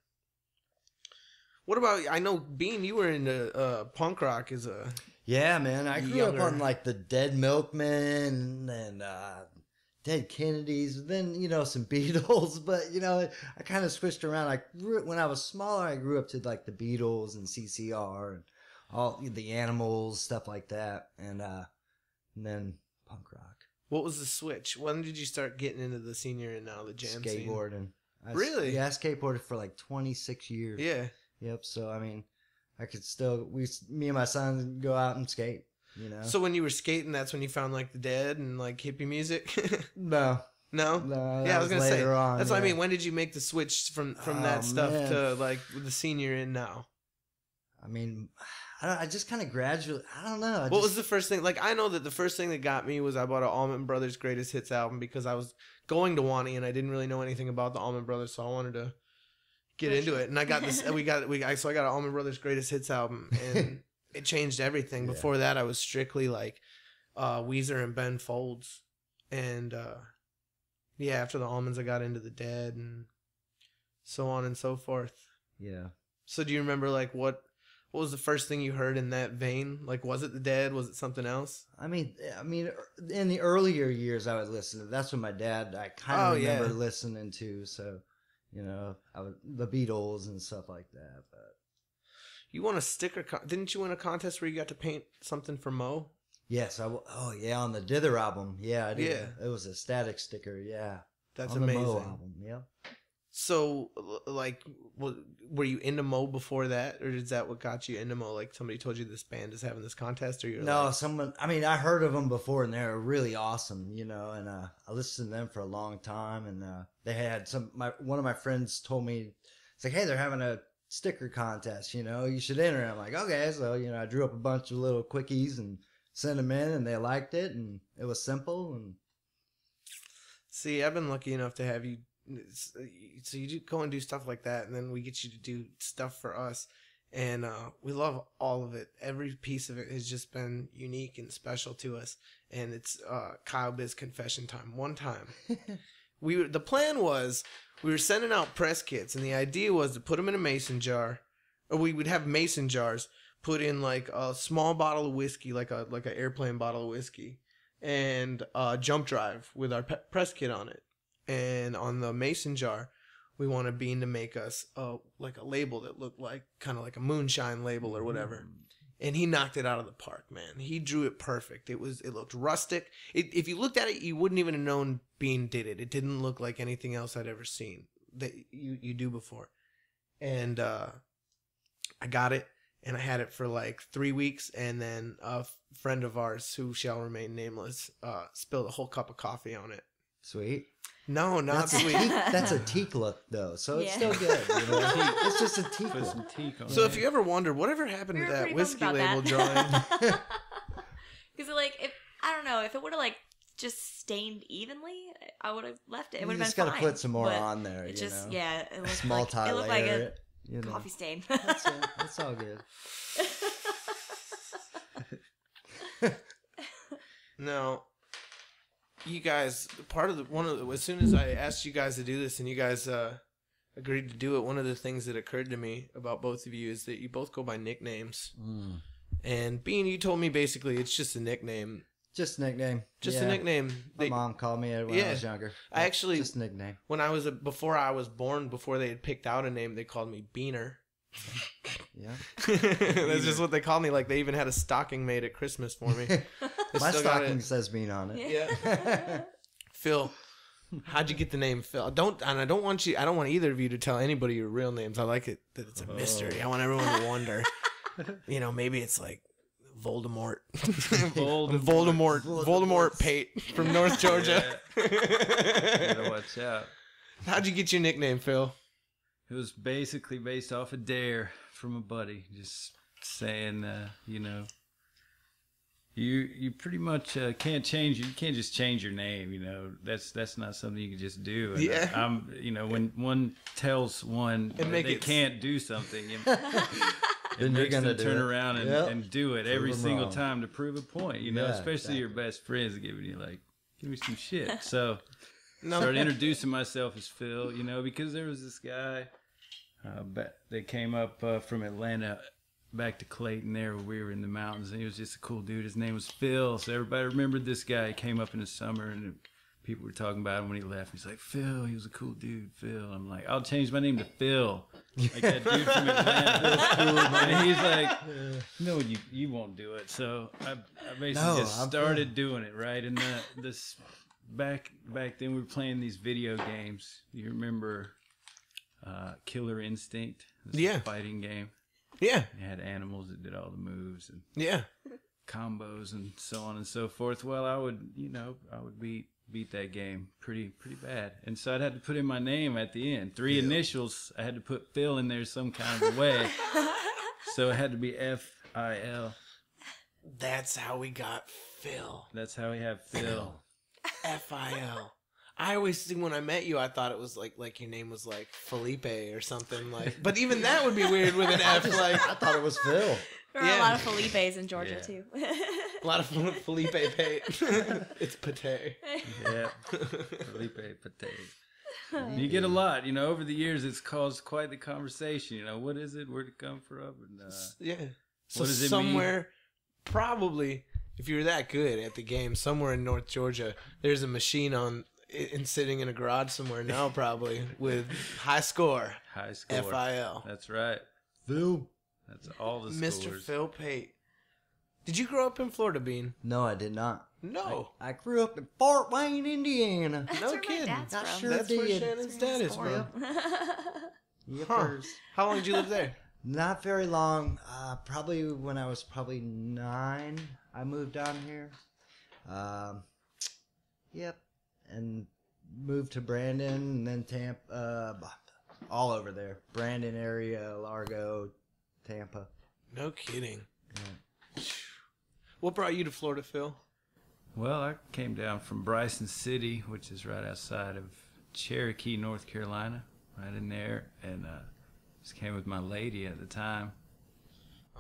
What about? I know, Bean, you were into punk rock as a man. I grew up on like the Dead Milkmen and Dead Kennedys, then some Beatles, but I kind of switched around. When I was smaller, I grew up to like the Beatles and CCR and all the Animals, stuff like that, and then punk rock. What was the switch? When did you start getting into the senior and now the jam skateboarding? Really? Yeah, I skateboarded for like 26 years. Yeah. Yep. So I mean, I could still me and my son go out and skate. So when you were skating, that's when you found like the Dead and like hippie music? No. Yeah, I was gonna say that's what I mean. When did you make the switch from that stuff to like the senior in now? I mean, I just kind of gradually. I don't know. What was the first thing? Like, I know that the first thing that got me was I bought an Allman Brothers Greatest Hits album because I was going to Wani and I didn't really know anything about the Allman Brothers, so I wanted to get into it. And I got this. So I got an Allman Brothers Greatest Hits album and. It changed everything. Yeah. Before that, I was strictly like Weezer and Ben Folds. And after the Almonds, I got into the Dead and so on and so forth. Yeah. So do you remember like what was the first thing you heard in that vein? Like, was it the Dead? Was it something else? I mean, in the earlier years, I would listen to. That's what my dad. I kind of remember listening to. So, the Beatles and stuff like that. But. You won a sticker. Didn't you win a contest where you got to paint something for Mo? Yes. On the Dither album. Yeah, I did. Yeah. It was a static sticker. Yeah. That's on amazing. The Mo album. Yeah. So, like, were you into Mo before that, or is that what got you into Mo? Like, somebody told you this band is having this contest, or you're no, someone. I mean, I heard of them before, and they were really awesome, and I listened to them for a long time, and they had one of my friends told me, it's like, hey, they're having a sticker contest, you should enter. I'm like, okay. So, I drew up a bunch of little quickies and sent them in, and they liked it, and it was simple. And see, I've been lucky enough to have you. So you go and do stuff like that, and then we get you to do stuff for us. And we love all of it. Every piece of it has just been unique and special to us. And it's Kyle Biss confession time. One time, the plan was we were sending out press kits, and the idea was to put them in a mason jar, or we would have mason jars, put in like a small bottle of whiskey, like an airplane bottle of whiskey, and a jump drive with our press kit on it. And on the mason jar, we wanted Bean to make us like a label that looked like kind of like a moonshine label or whatever. And he knocked it out of the park, man. He drew it perfect. It looked rustic. If you looked at it, you wouldn't even have known Bean did it. It didn't look like anything else I'd ever seen that you do before. And I got it, and I had it for like 3 weeks, and then a friend of ours, who shall remain nameless, spilled a whole cup of coffee on it. Sweet. No, not sweet. That's a teak look, though, so it's still good. It's just a teak Put look. some teak on So it. if you ever wonder whatever happened to that whiskey label that. drawing, Because if it would have like just stained evenly, I would have left it. It would have been fine. You just got to put some more on there. It just it looked small like, tie it looked like layer. a coffee stain. That's it. It's all good. no. You guys, as soon as I asked you guys to do this, and you guys agreed to do it, one of the things that occurred to me about both of you is that you both go by nicknames. And Bean, you told me basically it's just a nickname. Just a nickname. Just a nickname. My mom called me when I was younger. I actually just a nickname. When before I was born, before they had picked out a name, they called me Beaner. Yeah. That's just what they called me. Like they even had a stocking made at Christmas for me. My stocking says Bean on it. Yeah. Phil, how'd you get the name Phil? I don't want either of you to tell anybody your real names. I like it that it's a mystery. I want everyone to wonder. Maybe it's like Voldemort. Voldemort Pate from North Georgia. Gotta watch out. How'd you get your nickname, Phil? It was basically based off a dare from a buddy, just saying, you pretty much can't change. You can't just change your name. That's not something you can just do. And yeah. When one tells one that they can't do something, it makes them turn around and do it every single time to prove a point. Especially your best friends giving you like, give me some shit. So. Started introducing myself as Phil, because there was this guy that came up from Atlanta back to Clayton there where we were in the mountains, and he was just a cool dude. His name was Phil, so everybody remembered this guy. He came up in the summer, and people were talking about him when he left. He's like, Phil, he was a cool dude, Phil. I'm like, I'll change my name to Phil. Like that dude from Atlanta. And he's like, no, you won't do it. So I basically started doing it, right? And this... Back then, we were playing these video games. You remember Killer Instinct? This fighting game. Yeah. It had animals that did all the moves and combos and so on and so forth. Well, I would beat that game pretty bad, and so I'd have to put in my name at the end. 3 initials. I had to put Phil in there some kind of way, so it had to be F-I-L. That's how we got Phil. That's how we have Phil. F-I-L. I always think when I met you, I thought it was like your name was like Felipe or something like. But even that would be weird with an F. I thought it was Phil. There are a lot of Felipes in Georgia too. A lot of Felipe Pate. It's Pate. Yeah, Felipe Pate. You get a lot, over the years. It's caused quite the conversation. What is it? Where'd it come from? And, So what does it mean? Probably. If you're that good at the game, somewhere in North Georgia, there's a machine and sitting in a garage somewhere now, probably with high score. High score. F-I-L. That's right. Phil. That's all the scores. Mr. Fil Pate. Did you grow up in Florida, Bean? No, I did not. No. I grew up in Fort Wayne, Indiana. No kidding. That's sure That's where did. Shannon's dad is from. Yep. How long did you live there? Not very long. Probably when I was 9, I moved down here. Yep. And moved to Brandon and then Tampa. all over there. Brandon area, Largo, Tampa. No kidding. Yeah. What brought you to Florida, Phil? Well, I came down from Bryson City, which is right outside of Cherokee, North Carolina, right in there, and just came with my lady at the time.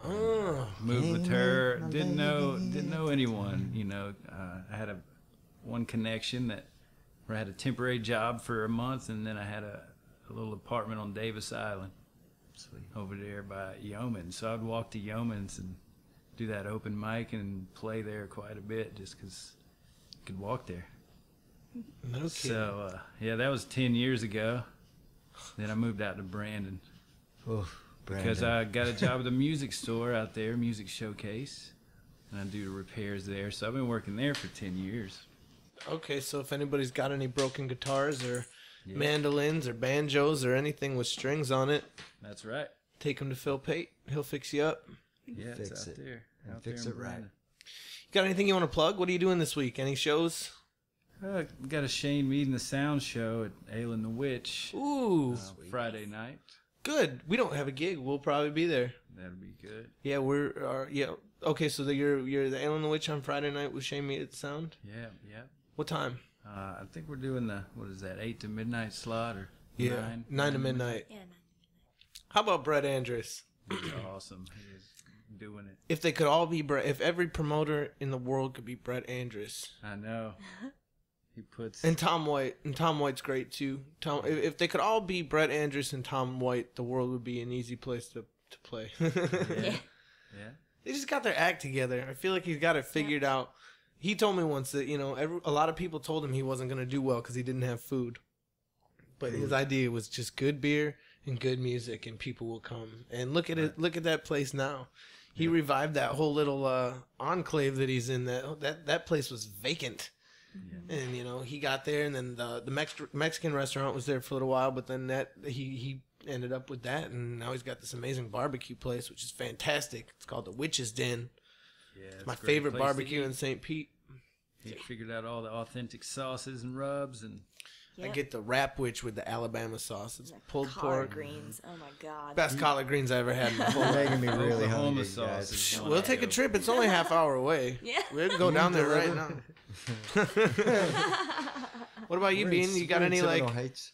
Oh, Moved with her. Didn't know anyone. You know, I had one connection where I had a temporary job for a month, and then I had a little apartment on Davis Island, over there by Yeoman. So I'd walk to Yeoman's and do that open mic and play there quite a bit, just because I could walk there. no kidding. So yeah, that was 10 years ago. Then I moved out to Brandon. Oof, Because I got a job at a music store out there, Music Showcase, and I do the repairs there. So I've been working there for 10 years. Okay, so if anybody's got any broken guitars or mandolins or banjos or anything with strings on it, That's right. take them to Fil Pate. He'll fix you up. Yeah, Fix it's out it. there. And Out fix there in it right. Brandon. Got anything you want to plug? What are you doing this week? Any shows? Got a Shane Mead and the Sound show at Aylin the Witch Ooh, Friday night. good. We don't have a gig. We'll probably be there. That'll be good. Yeah, yeah. Okay, so you're the Alien the Witch on Friday night with Shane Mead at Sound. Yeah, yeah. What time? I think we're doing the, what is that, 8 to midnight slot or Yeah, 9 to midnight. Yeah. How about Brett Andrus? He's awesome. He is doing it. If they could all be Brett, if every promoter in the world could be Brett Andrus, I know. He puts... and Tom White's great too. If they could all be Brett Andrus and Tom White, the world would be an easy place to play. Yeah. They just got their act together. I feel like he's got it figured out. He told me once that a lot of people told him he wasn't going to do well because he didn't have food, but his idea was just good beer and good music, and people will come. And look at it. Look at that place now. He revived that whole little enclave that he's in. That place was vacant. Yeah. And he got there, and then the Mexican restaurant was there for a little while, but then he ended up with that, and now he's got this amazing barbecue place, which is fantastic. It's called the Witch's Den. Yeah, It's my favorite barbecue in St. Pete. He figured out all the authentic sauces and rubs, and I get the Rap Witch with the Alabama sauce. It's pulled Collard pork. greens. Oh my god. Best collard greens I ever had in my whole life. Making me really Oklahoma hungry, sauce. guys. We'll take a trip. It's only a half hour away. Yeah. We can go down there right now. What about you, Bean? You got any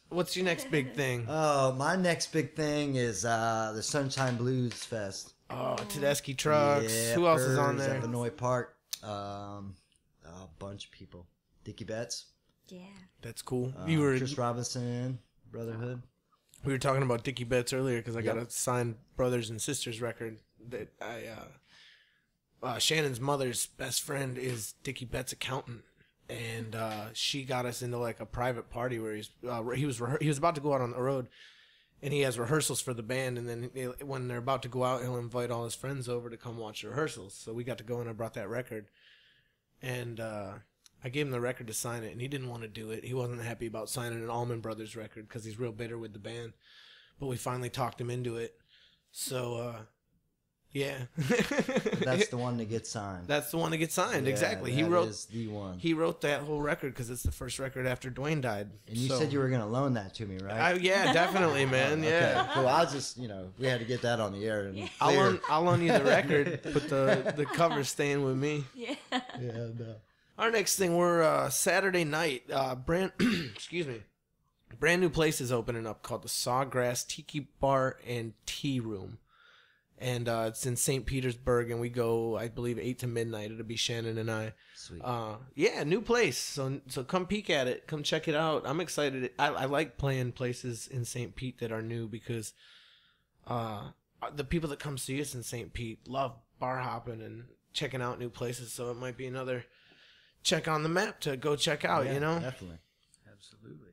what's your next big thing? Oh, my next big thing is the Sunshine Blues Fest. Oh, Tedeschi Trucks. Yeah, Who else is on Purrs, there? Illinois Park. A bunch of people. Dickie Betts. Yeah. That's cool. Chris Robinson, Brotherhood. We were talking about Dickie Betts earlier because I got a signed Brothers and Sisters record that Shannon's mother's best friend is Dickie Betts' accountant, and she got us into like a private party where he was about to go out on the road, and he has rehearsals for the band, and then when they're about to go out, he'll invite all his friends over to come watch the rehearsals. So we got to go in. I brought that record, and I gave him the record to sign it, and he didn't want to do it. He wasn't happy about signing an Allman Brothers record because he's real bitter with the band. But we finally talked him into it. So, yeah. That's the one to get signed. That's the one to get signed. Yeah, exactly. that is the one. He wrote that whole record because it's the first record after Dwayne died. And you said you were going to loan that to me, right? Yeah, definitely, man. Yeah. Okay, cool. I'll just, we had to get that on the air. And I'll loan you the record, but the cover's staying with me. Yeah. Yeah, no. Our next thing, we're Saturday night. Excuse me. Brand new place is opening up called the Sawgrass Tiki Bar and Tea Room, and it's in St. Petersburg. And we go, I believe, 8 to midnight. It'll be Shannon and I. Sweet. Yeah, new place. So come peek at it. Come check it out. I'm excited. I like playing places in St. Pete that are new because the people that come see us in St. Pete love bar hopping and checking out new places. So it might be another check on the map to go check out, Yeah, definitely. absolutely.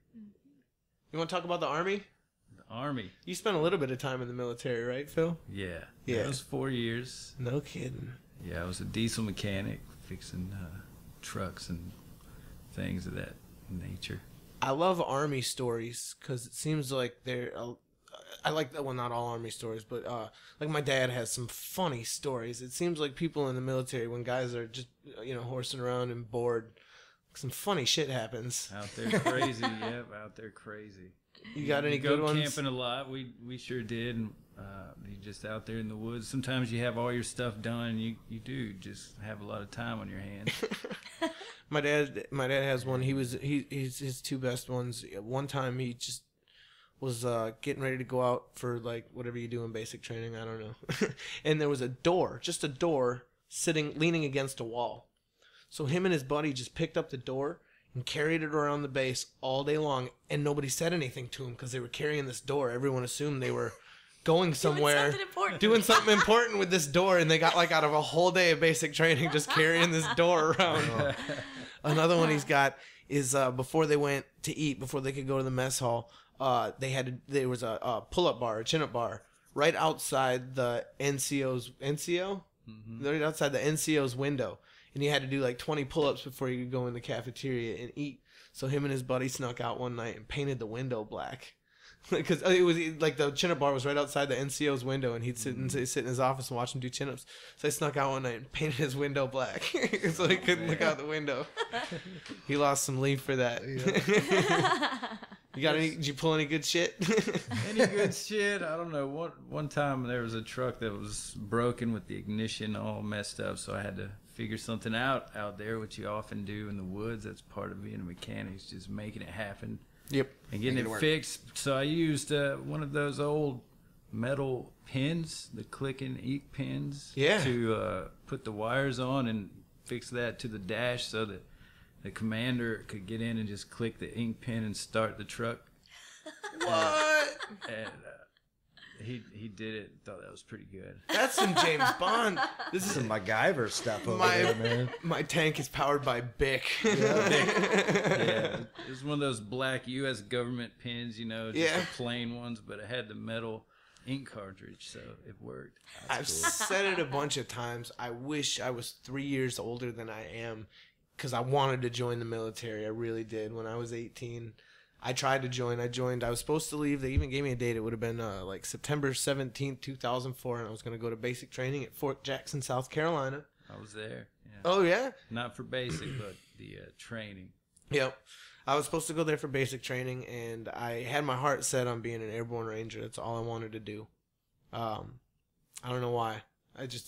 You want to talk about the Army? The Army. You spent a little bit of time in the military, right, Phil? Yeah. Yeah. That was 4 years. No kidding. Yeah, I was a diesel mechanic fixing trucks and things of that nature. I love Army stories because it seems like I like that. Well, not all Army stories, but like my dad has some funny stories. It seems like people in the military, when guys are just horsing around and bored, some funny shit happens. Out there crazy, yep, out there crazy. You got any you good go ones? camping a lot. We sure did. And, you just out there in the woods. Sometimes you have all your stuff done. And you do just have a lot of time on your hands. My dad has one. He's his two best ones. One time he just was getting ready to go out for like whatever you do in basic training. I don't know. And there was a door, just a door, leaning against a wall. So him and his buddy just picked up the door and carried it around the base all day long, and nobody said anything to him because they were carrying this door. Everyone assumed they were going somewhere, doing something important with this door, and they got like out of a whole day of basic training just carrying this door around. Another one he's got is before they went to eat, before they could go to the mess hall, there was a pull-up bar, a chin-up bar, right outside the NCO's right outside the NCO's window. And he had to do like 20 pull-ups before he could go in the cafeteria and eat. So him and his buddy snuck out one night and painted the window black. Because it was like the chin-up bar was right outside the NCO's window, and he'd sit in his office and watch him do chin-ups. So they snuck out one night and painted his window black, so he couldn't look out the window. He lost some leaf for that. You got any? Did you pull any good shit? Any good shit? I don't know. One time there was a truck that was broken with the ignition all messed up, so I had to figure something out there, which you often do in the woods. That's part of being a mechanic, is just making it happen. Yep. And getting it fixed. So I used one of those old metal pins, the click and ink pins, to put the wires on and fix that to the dash so that the commander could get in and just click the ink pin and start the truck. What? And he did it. Thought that was pretty good. That's some James Bond. This is some MacGyver stuff over there, man. My tank is powered by Bic. Yeah, it was one of those black U.S. government pins, just the plain ones, but it had the metal ink cartridge, so it worked. I've said it a bunch of times. I wish I was 3 years older than I am, because I wanted to join the military. I really did. When I was 18, I tried to join. I was supposed to leave. They even gave me a date. It would have been like September 17th, 2004, and I was going to go to basic training at Fort Jackson, South Carolina. I was there. Yeah. Oh, yeah? Not for basic, but the training. Yep. I was supposed to go there for basic training, and I had my heart set on being an airborne ranger. That's all I wanted to do. I don't know why.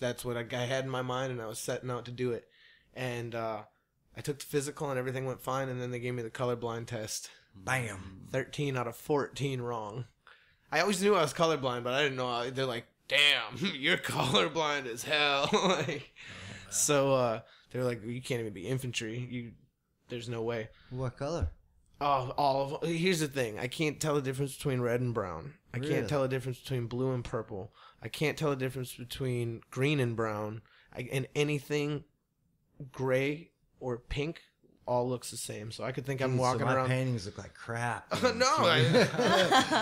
That's what I had in my mind, and I was setting out to do it. And I took the physical, and everything went fine, and then they gave me the colorblind test. Bam. 13 out of 14 wrong. I always knew I was colorblind, but I didn't know. They're like, damn, you're colorblind as hell. So they're like, you can't even be infantry. There's no way. What color? Oh, here's the thing. I can't tell the difference between red and brown. I can't tell the difference between blue and purple. I can't tell the difference between green and brown. And anything gray or pink all looks the same. So I could think I'm walking around. My paintings look like crap. No.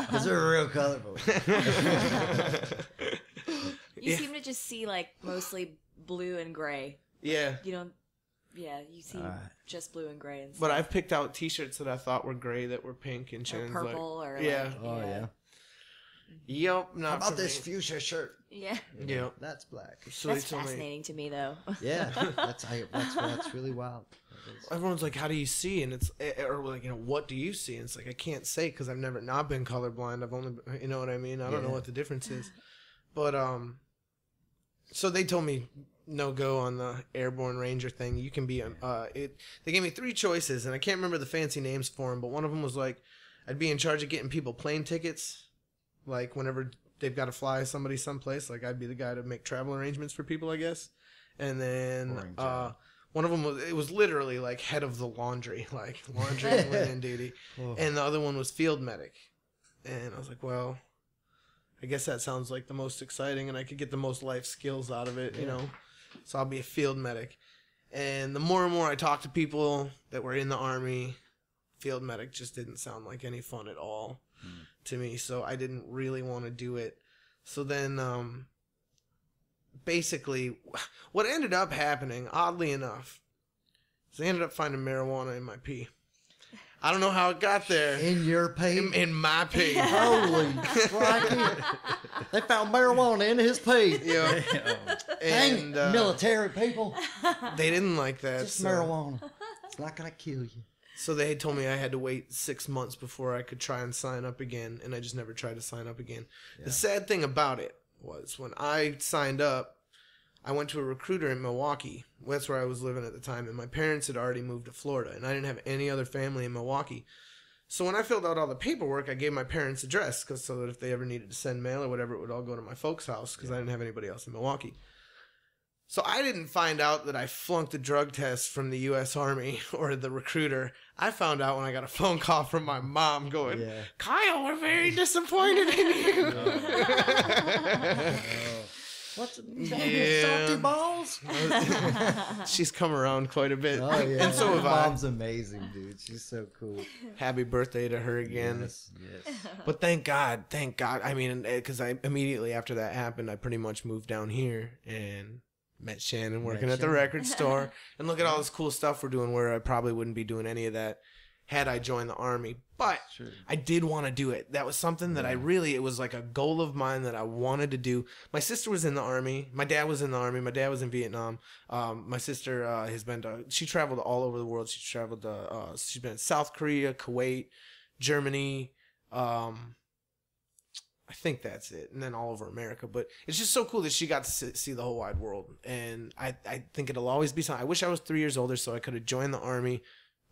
Because they're real colorful. You seem to just see like mostly blue and gray. Yeah. You don't. Yeah, you see just blue and gray and stuff. But I've picked out T-shirts that I thought were gray that were pink, and Shannon's or purple, like, or yeah. like, Oh yeah. Yep. Not How about for this me. fuchsia shirt? Yeah. Yeah. That's black. So That's they told me, fascinating to me, though. Yeah, that's really wild. everyone's like, "How do you see?" And it's or like, what do you see? And it's like I can't say because I've never not been colorblind. I've only, you know what I mean. I don't know what the difference is, but so they told me no go on the airborne ranger thing. You can be they gave me 3 choices, and I can't remember the fancy names for them, but one of them was like I'd be in charge of getting people plane tickets, like whenever they've got to fly somebody someplace. Like I'd be the guy to make travel arrangements for people, I guess. And then one of them was literally like head of the laundry, like laundry and linen duty. And the other one was field medic. And I was like, well, I guess that sounds like the most exciting, and I could get the most life skills out of it, So I'll be a field medic. And the more and more I talked to people that were in the Army, field medic just didn't sound like any fun at all to me. So I didn't really want to do it. So then basically what ended up happening, oddly enough, is they ended up finding marijuana in my pee. I don't know how it got there. In your pee? In my pee. Holy crikey. They found marijuana in his pee. Yeah. Dang, military people. They didn't like that. Just marijuana. It's not gonna kill you. So they told me I had to wait 6 months before I could try and sign up again, and I just never tried to sign up again. Yeah. The sad thing about it was when I signed up, I went to a recruiter in Milwaukee. That's where I was living at the time, and my parents had already moved to Florida, and I didn't have any other family in Milwaukee. So when I filled out all the paperwork, I gave my parents' address so that if they ever needed to send mail or whatever, it would all go to my folks' house because I didn't have anybody else in Milwaukee. So I didn't find out that I flunked the drug test from the U.S. Army or the recruiter. I found out when I got a phone call from my mom going, Kyle, we're very disappointed in you. What's salty balls? She's come around quite a bit. Oh, yeah. And so have I. Mom's amazing, dude. She's so cool. Happy birthday to her again. Yes. But thank God. I mean, because I immediately after that happened, I pretty much moved down here and met Shannon working at the record store. And look at all this cool stuff we're doing where I probably wouldn't be doing any of that had I joined the Army. But I did want to do it. That was something that it was like a goal of mine that I wanted to do. My sister was in the Army. My dad was in the Army. My dad was in Vietnam. My sister has been she traveled all over the world. She's been in South Korea, Kuwait, Germany, I think that's it. And then all over America. But it's just so cool that she got to see the whole wide world. And I think it'll always be something. I wish I was 3 years older so I could have joined the Army.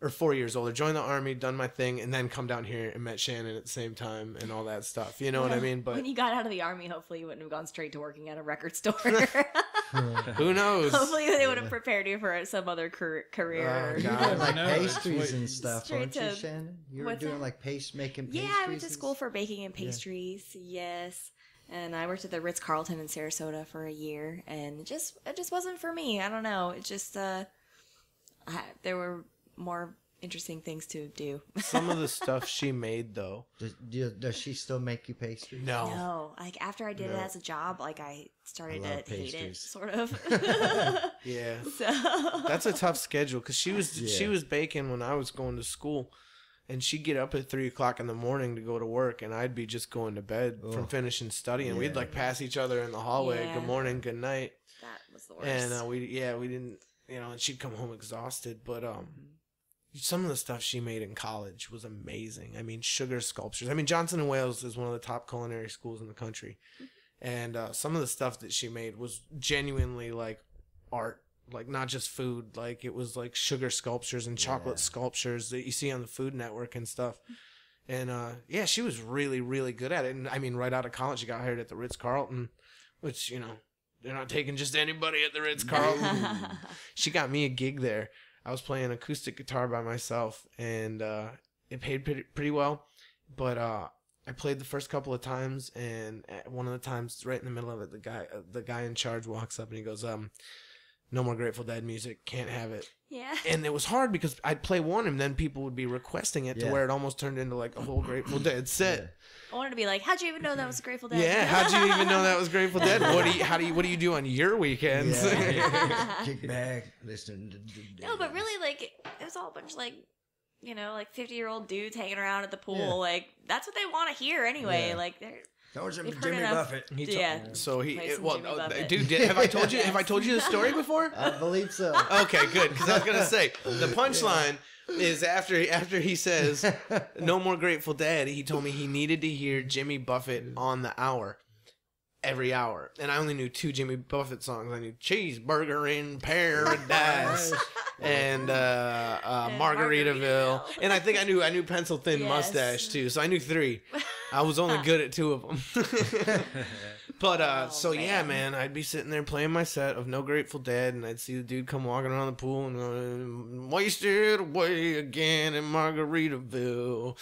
Or 4 years older, joined the Army, done my thing, and then come down here and met Shannon at the same time and all that stuff. You know what I mean? But when you got out of the Army, hopefully you wouldn't have gone straight to working at a record store. Who knows? Hopefully they would have prepared you for some other career. You did like pastries and stuff, weren't you, Shannon? You were doing that? like making pastries? Yeah, I went to school for baking and pastries, yes. And I worked at the Ritz-Carlton in Sarasota for a year, and it just wasn't for me. I don't know. It just, there were more interesting things to do. Some of the stuff she made, though. Does she still make you pastries? No. Like, after I did it as a job, like, I started to hate it, sort of. Yeah. So that's a tough schedule, because she was baking when I was going to school, and she'd get up at 3 o'clock in the morning to go to work, and I'd be just going to bed from finishing studying. Yeah. We'd, like, pass each other in the hallway. Yeah. Good morning, good night. That was the worst. And we didn't, and she'd come home exhausted, but, some of the stuff she made in college was amazing. I mean, sugar sculptures. I mean, Johnson & Wales is one of the top culinary schools in the country. And some of the stuff that she made was genuinely like art, like not just food. Like it was like sugar sculptures and chocolate sculptures that you see on the Food Network and stuff. And she was really, really good at it. And I mean, right out of college, she got hired at the Ritz-Carlton, which, they're not taking just anybody at the Ritz-Carlton. She got me a gig there. I was playing acoustic guitar by myself, and it paid pretty well. But I played the first couple of times, and at one of the times, right in the middle of it, the guy in charge walks up and he goes, "No more Grateful Dead music, can't have it." Yeah. And it was hard because I'd play one, and then people would be requesting it to where it almost turned into like a whole Grateful Dead set. Yeah. I wanted to be like, how'd you even know that was Grateful Dead? Yeah, how'd you even know that was Grateful Dead? What do you do on your weekends? Kick back, listen. No, but really, like, it was all a bunch of, like, like 50-year-old dudes hanging around at the pool. Yeah. Like, that's what they want to hear anyway. Yeah. Like, they're... Told you Jimmy Buffett. Dude, have I told you the story before? I believe so. Okay, good. Because I was gonna say the punchline is after he says no more Grateful Dead. He told me he needed to hear Jimmy Buffett on the hour. Every hour. And I only knew 2 Jimmy Buffett songs. I knew Cheeseburger in Paradise and Margaritaville. And I think I knew Pencil Thin Mustache too. So I knew 3. I was only good at 2 of them. But man, I'd be sitting there playing my set of No Grateful Dead, and I'd see the dude come walking around the pool and going, "Wasted away again in Margaritaville.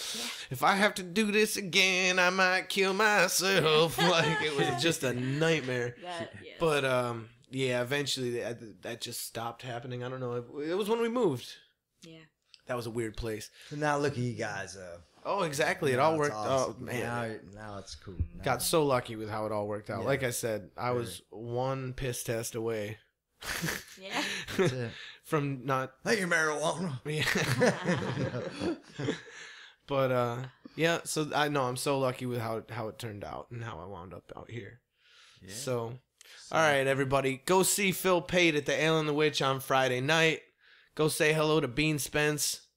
If I have to do this again, I might kill myself." Like it was just a nightmare. But eventually that just stopped happening. I don't know. It was when we moved. Yeah. That was a weird place. So now look at you guys, though. Oh, exactly. It all worked out. Oh, man. Now it's cool. Got so lucky with how it all worked out. Yeah. Like I said, I was one piss test away. Yeah. From not... Thank you, marijuana. Yeah. But, so I know I'm so lucky with how it turned out and how I wound up out here. Yeah. So, all right, everybody. Go see Fil Pate at the Ale and the Witch on Friday night. Go say hello to Bean Spence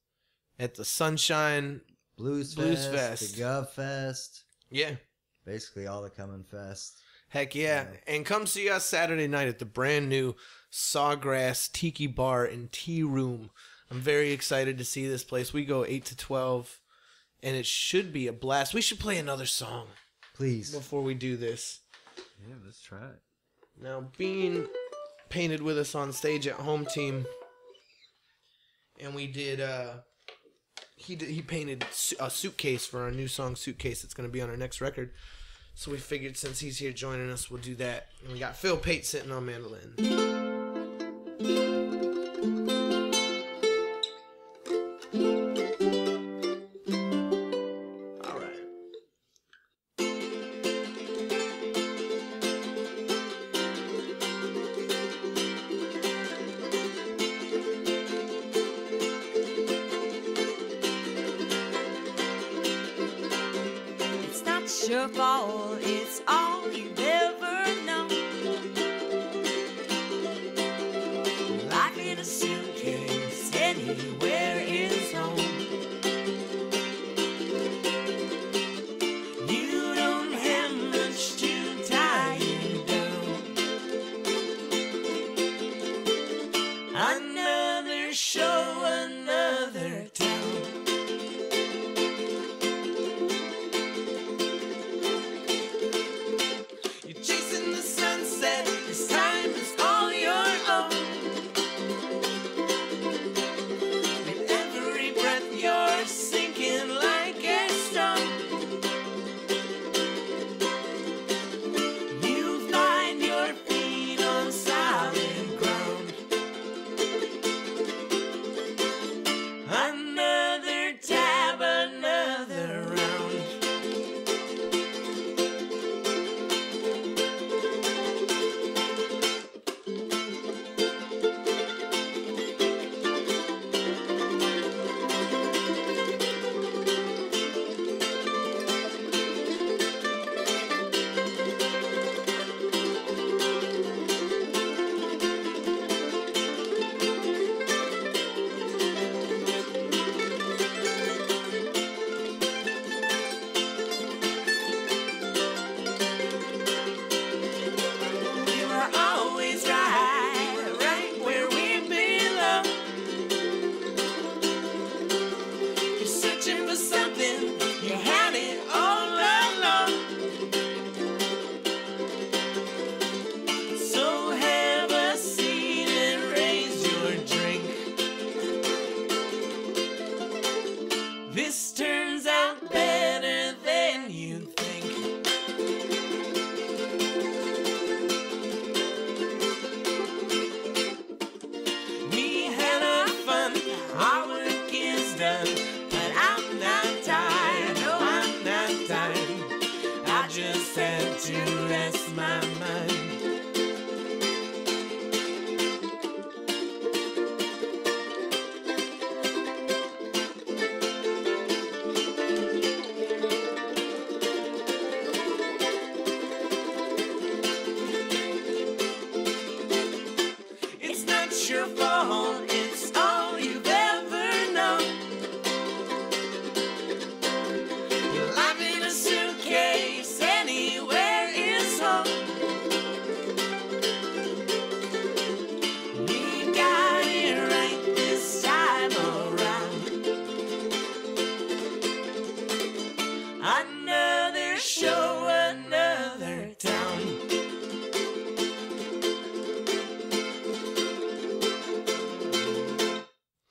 at the Sunshine Blues Fest, the Gov Fest. Yeah. Basically all the coming fest. Heck yeah. And come see us Saturday night at the brand new Sawgrass Tiki Bar and Tea Room. I'm very excited to see this place. We go 8 to 12, and it should be a blast. We should play another song. Please. Before we do this. Yeah, let's try it. Now, Bean painted with us on stage at Home Team, and we did, he painted a suitcase for our new song, Suitcase. That's going to be on our next record. So we figured since he's here joining us, we'll do that. And we got Fil Pate sitting on mandolin. Your fault, it's all you've ever known. Life in a suitcase, anywhere is home. You don't have much to tie you down. Another show, another town.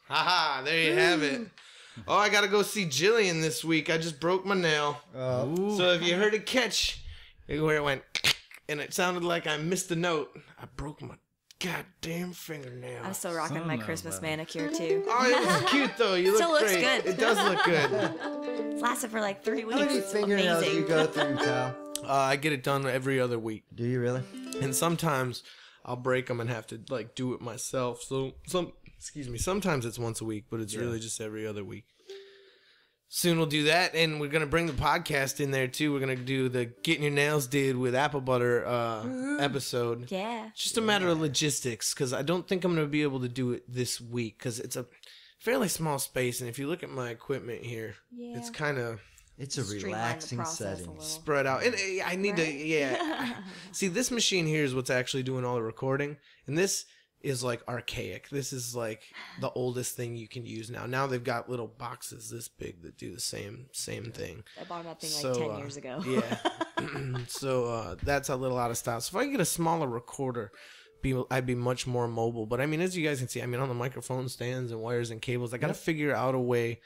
Haha, there you have it. Oh, I gotta go see Jillian this week. I just broke my nail. So if you heard it catch, where it went, and it sounded like I missed a note, I broke my goddamn fingernail. I'm still rocking my Christmas manicure too. Oh, it was cute though. You Still look looks great. good. It does look good. It's lasted for like 3 weeks. How many fingernails do you go through, Kyle? I get it done every other week. Do you really? And sometimes I'll break them and have to like do it myself. So sometimes it's once a week, but it's really just every other week. soon we'll do that, and we're gonna bring the podcast in there too. We're gonna do the Getting Your Nails Did with Applebutter episode. Yeah. It's just a matter of logistics, because I don't think I'm gonna be able to do it this week, because it's a fairly small space, and if you look at my equipment here, it's kind of. It's a Streamline the relaxing process a setting. little. Spread out, and I need to see, this machine here is what's actually doing all the recording, and this is like archaic. This is like the oldest thing you can use now they've got little boxes this big that do the same thing. I bought that thing like 10 years ago. Yeah. So that's a little out of style. So if I can get a smaller recorder, I'd be much more mobile. But I mean, as you guys can see, I mean, on the microphone stands and wires and cables, I got to figure out a way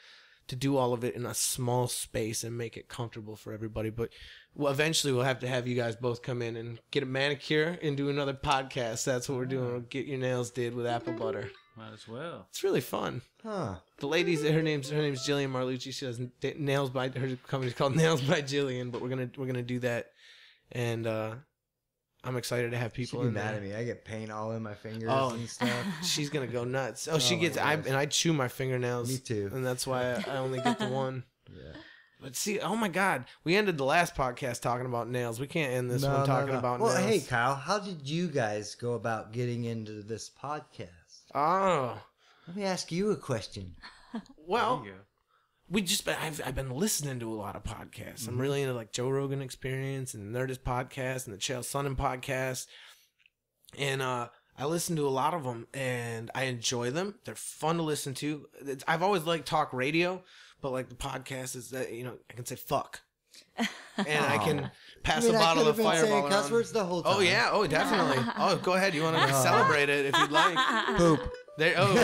to do all of it in a small space and make it comfortable for everybody. But eventually we'll have to have you guys both come in and get a manicure and do another podcast. That's what we're doing. We'll Get Your Nails Did with Applebutter. Might as well. It's really fun. Huh. The ladies, her name's Jillian Marlucci. She does nails by, her company's called Nails by Jillian, but we're gonna do that, and I'm excited to have people She'd be in mad there. at me. I get paint all in my fingers Oh. and stuff. She's gonna go nuts. Oh, Oh she my gets. gosh. I chew my fingernails. Me too. And that's why I only get the one. Yeah. But see, oh my God, we ended the last podcast talking about nails. We can't end this one talking about well, nails. hey, Kyle, how did you guys go about getting into this podcast? Oh, Let me ask you a question. well, There you go. I've been listening to a lot of podcasts. I'm really into like Joe Rogan Experience and Nerdist Podcast and the Chael Sonnen Podcast, and I listen to a lot of them and I enjoy them. They're fun to listen to. I've always liked talk radio, but like the podcast is that, you know, I can say fuck, and I can pass a bottle of Fireball cuss around. words the whole time. Oh yeah, oh definitely. Oh, go ahead. You want to celebrate it if you'd like. Poop. There. Oh,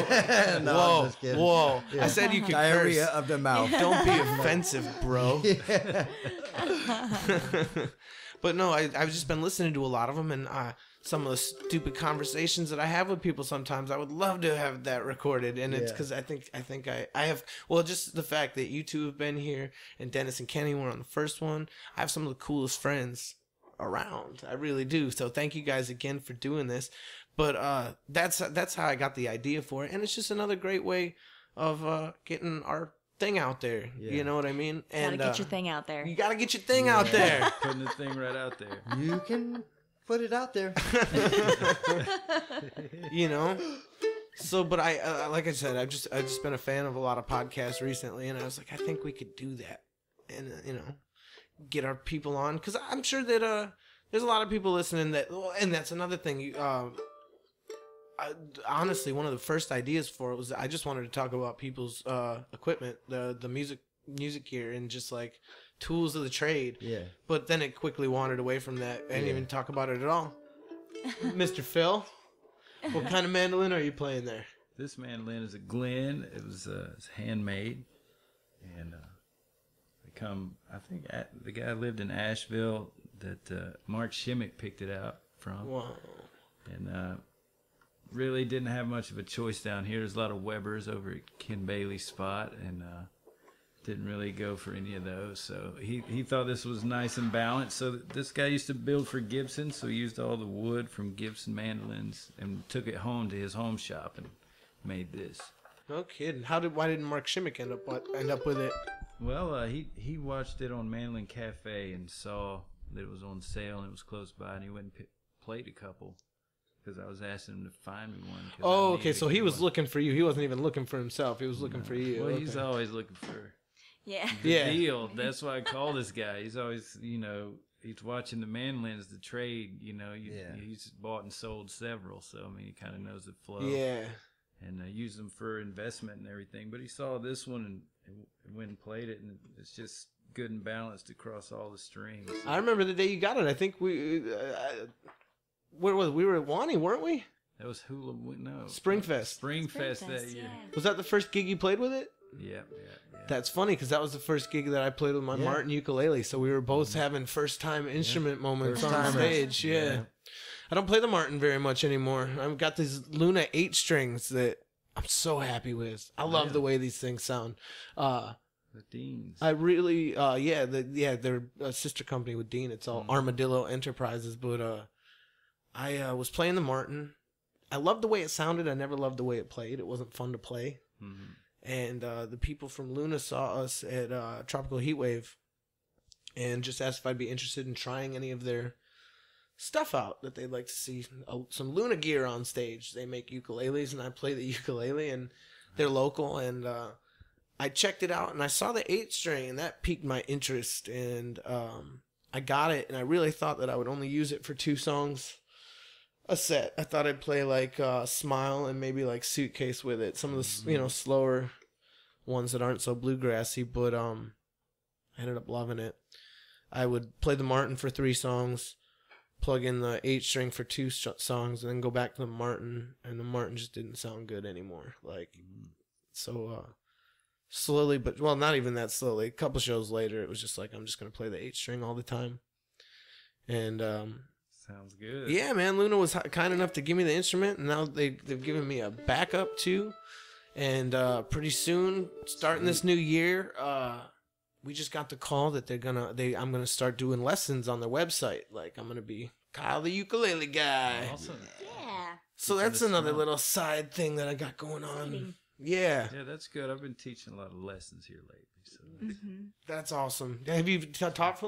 No, whoa, I'm just kidding. whoa! Yeah. I said you could Diarrhea curse. of the mouth. Don't be offensive, bro. But no, I've just been listening to a lot of them, and some of the stupid conversations that I have with people sometimes. I would love to have that recorded, and it's Yeah. because I think I have, well, just the fact that you two have been here, and Dennis and Kenny were on the first one. I have some of the coolest friends around. I really do. So thank you guys again for doing this. But that's how I got the idea for it, and it's just another great way of getting our thing out there. Yeah. You know what I mean? Gotta And get your thing out there. you gotta get your thing out there. Putting the thing right out there. You can put it out there. You know. So, but I like I said, I've just been a fan of a lot of podcasts recently, and I was like, I think we could do that, and you know, get our people on, because I'm sure that there's a lot of people listening that, and that's another thing. Honestly, one of the first ideas for it was I just wanted to talk about people's equipment, the music gear, and just like tools of the trade. Yeah. But then it quickly wandered away from that. I didn't Yeah. even talk about it at all. Mr. Phil, what kind of mandolin are you playing there? This mandolin is a Glen. It was it's handmade, and I think the guy lived in Asheville that Mark Shimmick picked it out from, Wow. and really didn't have much of a choice down here. There's a lot of Webbers over at Ken Bailey's spot, and didn't really go for any of those. So he thought this was nice and balanced. So this guy used to build for Gibson, so he used all the wood from Gibson mandolins and took it home to his home shop and made this. No kidding. Why didn't Mark Shimmick end up with it? Well, he watched it on Mandolin Cafe and saw that it was on sale and it was close by, and he went and played a couple because I was asking him to find me one. 'cause I Oh, needed okay. to So get he was one. looking for you. He wasn't even looking for himself. He was looking for you. Well, he's Okay. always looking for Yeah. the Yeah. deal. That's why I call this guy. He's always, he's watching the mandolins, the trade. Yeah. He's bought and sold several, so I mean, he kind of knows the flow. Yeah. And use them for investment and everything. But he saw this one and went and played it, and it's just good and balanced across all the strings. I remember the day you got it. I think where was we were at Wani, weren't we? That was Springfest. Springfest that Springfest, year. yeah. Was that the first gig you played with it? Yeah. That's funny because that was the first gig that I played with my Yeah. Martin ukulele. So we were both having first time instrument moments First on timers. stage. Yeah. I don't play the Martin very much anymore. I've got these Luna 8 strings that I'm so happy with. I love the way these things sound. The Deans. I really, they're a sister company with Dean. It's all Armadillo Enterprises. But I was playing the Martin. I loved the way it sounded. I never loved the way it played. It wasn't fun to play. Mhm. and the people from Luna saw us at Tropical Heatwave and just asked if I'd be interested in trying any of their stuff out that they'd like to see. Some Luna gear on stage. They make ukuleles, and I play the ukulele, and they're local, and I checked it out, and I saw the 8-string, and that piqued my interest, and I got it, and I really thought that I would only use it for 2 songs a set. I thought I'd play like Smile and maybe like Suitcase with it, some of the slower ones that aren't so bluegrassy, but I ended up loving it. I would play the Martin for 3 songs, plug in the 8-string for 2 songs, and then go back to the Martin, and the Martin just didn't sound good anymore. So slowly, but well, not even that slowly. A couple shows later, it was just like, I'm just gonna play the 8-string all the time. And sounds good. yeah, man, Luna was kind enough to give me the instrument, and now they've given me a backup too. And pretty soon, starting this new year, we just got the call that I'm gonna start doing lessons on their website. Like, I'm gonna be Kyle the ukulele guy. Awesome. Yeah. So that's another little side thing that I got going on. Yeah. Yeah, that's good. I've been teaching a lot of lessons here lately. So That's awesome. Have you taught for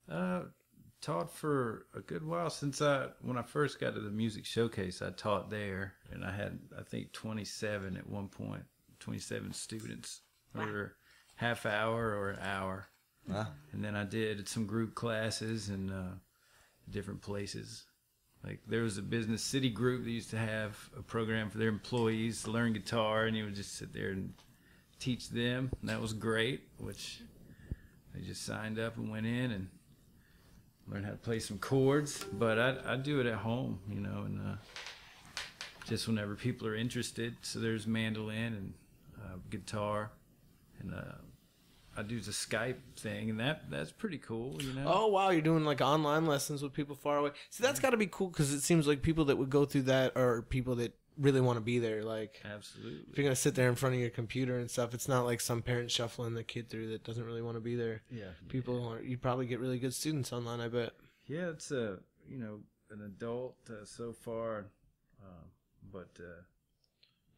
long? Taught for a good while since when I first got to the music showcase. I taught there, and I had, I think, 27 at one point, 27 students. Wow. We were half hour or an hour. Wow. And then I did some group classes in different places. Like, there was a Business City group that used to have a program for their employees to learn guitar, and you would just sit there and teach them. And that was great, which they just signed up and went in and learned how to play some chords. But I do it at home, and just whenever people are interested. So there's mandolin and guitar, and I do the Skype thing, and that's pretty cool, Oh, wow. You're doing like online lessons with people far away. See, that's got to be cool, because it seems like people that would go through that are people that really want to be there. Like, Absolutely. if you're going to sit there in front of your computer and stuff, it's not like some parent shuffling the kid through that doesn't really want to be there. Yeah. You probably get really good students online, I bet. Yeah, it's an adult so far, but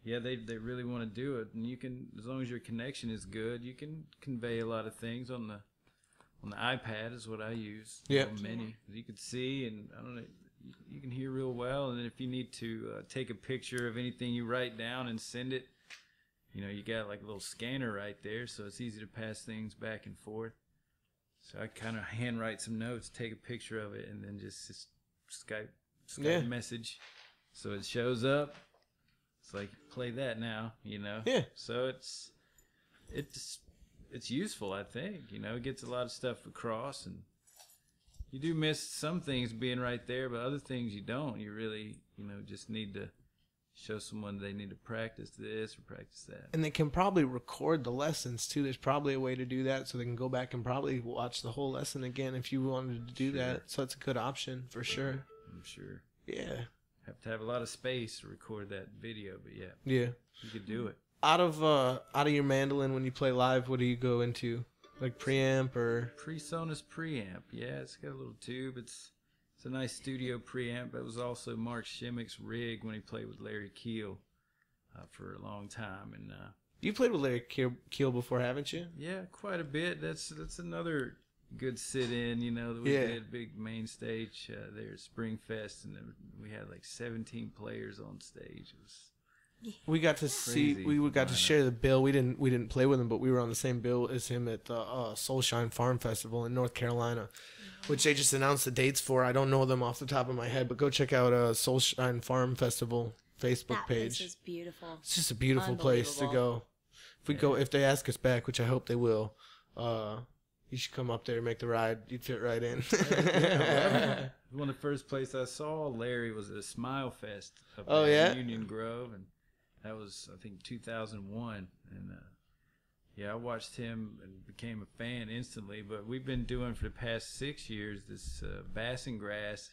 yeah, they really want to do it, and you can, as long as your connection is good, you can convey a lot of things on the iPad is what I use. Yeah. Mini, you can see, and I don't know, you can hear real well, and then if you need to take a picture of anything you write down and send it, you got like a little scanner right there, so it's easy to pass things back and forth. So I kind of handwrite some notes, take a picture of it, and then just Skype message, so it shows up. It's like, play that now, Yeah. So it's useful, I think. It gets a lot of stuff across, and you do miss some things being right there, but other things you don't. You really, just need to show someone they need to practice this or practice that. And they can probably record the lessons too. There's probably a way to do that, so they can go back and probably watch the whole lesson again if you wanted to do that. So it's a good option for sure. I'm sure. Yeah. Have to have a lot of space to record that video, but yeah, Yeah. you could do it. Out of your mandolin, when you play live, what do you go into? Like preamp or? PreSonus preamp. Yeah, it's got a little tube. It's a nice studio preamp. It was also Mark Shimmick's rig when he played with Larry Keel for a long time. And You played with Larry Keel before, haven't you? yeah, quite a bit. That's another good sit-in, that we did a big main stage there at Springfest, and then we had like 17 players on stage. It was We got to see. Crazy We got to lineup. share the bill. We didn't play with him, but we were on the same bill as him at the Soulshine Farm Festival in North Carolina, which they just announced the dates for. I don't know them off the top of my head, but go check out Soulshine Farm Festival Facebook That place page. is beautiful. It's just a beautiful place to go. If they ask us back, which I hope they will, you should come up there and make the ride. You'd fit right in. one of the first places I saw Larry was at a Smile Fest up Oh, there yeah? in Union Grove, and that was, I think, 2001. And yeah, I watched him and became a fan instantly. But we've been doing for the past 6 years this Bass and Grass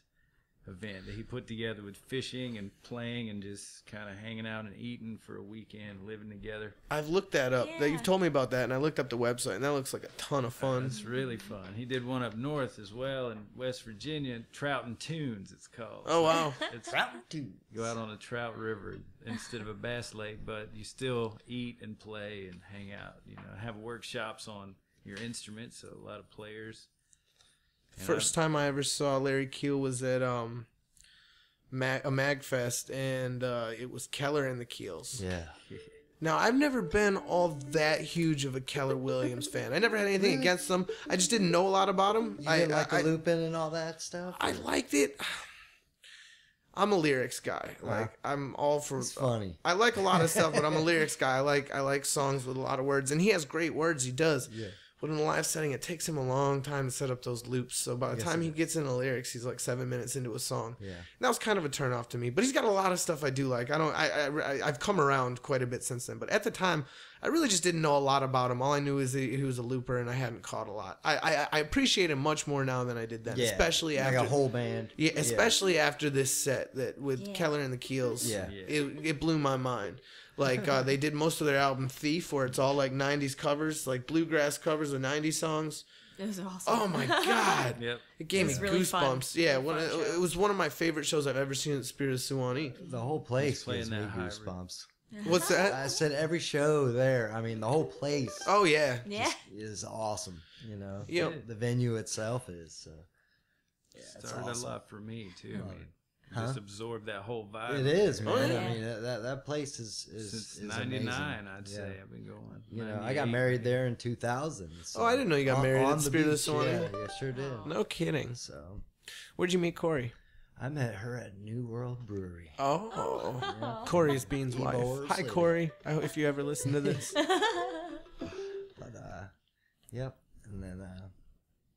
event that he put together with fishing and playing and just kind of hanging out and eating for a weekend, living together. I've looked that up. Yeah. That you've told me about that, and I looked up the website, and that looks like a ton of fun. It's really fun. He did one up north as well in West Virginia, Trout and Tunes it's called. Oh wow! It's go out on a trout river instead of a bass lake, but you still eat and play and hang out. You know, have workshops on your instruments, so a lot of players. And First time I ever saw Larry Keel was at a Magfest, and it was Keller and the Keels. Yeah. Now, I've never been all that huge of a Keller Williams fan. I never had anything against them. I just didn't know a lot about them. You didn't like the looping and all that stuff? I liked it. I'm a lyrics guy. Like, I'm all for... It's funny. I like a lot of stuff, but I'm a lyrics guy. I like songs with a lot of words, and he has great words. He does. Yeah. But in a live setting, it takes him a long time to set up those loops. So by the time he gets into lyrics, he's like 7 minutes into a song. Yeah. And that was kind of a turnoff to me. But he's got a lot of stuff I do like. I've come around quite a bit since then. But at the time, I really just didn't know a lot about him. All I knew is that he was a looper, and I hadn't caught a lot. I appreciate him much more now than I did then. Yeah. Especially like after a whole band. Yeah, especially after this set that with Keller and the Keels. Yeah. It blew my mind. Like, they did most of their album Thief, where it's all like 90s covers, like bluegrass covers of 90s songs. It was awesome. Oh my God. Yep. It gave me was really fun. goosebumps. Yeah, Really fun show. it was one of my favorite shows I've ever seen at Spirit of Suwannee. The whole place playing gives me that hybrid. goosebumps. What's that? I said every show there. I mean, the whole place Oh, yeah. Yeah. is awesome. You know, Yep. the venue itself is. It's Started awesome. a lot for me too. I mean, Huh? just absorb that whole vibe. It is, man. Oh, yeah. I mean, that place is Since is '99, amazing. I'd say I've been going. You know, I 98. got married there in 2000. So Oh, I didn't know you got married at the Spirit of beach, Suwannee. Yeah, sure did. No kidding. So Where'd you meet Corey? I met her at New World Brewery. Oh. Corey's Bean's Evil wife. Orsley. Hi, Corey. I hope if you ever listen to this. But yep, and then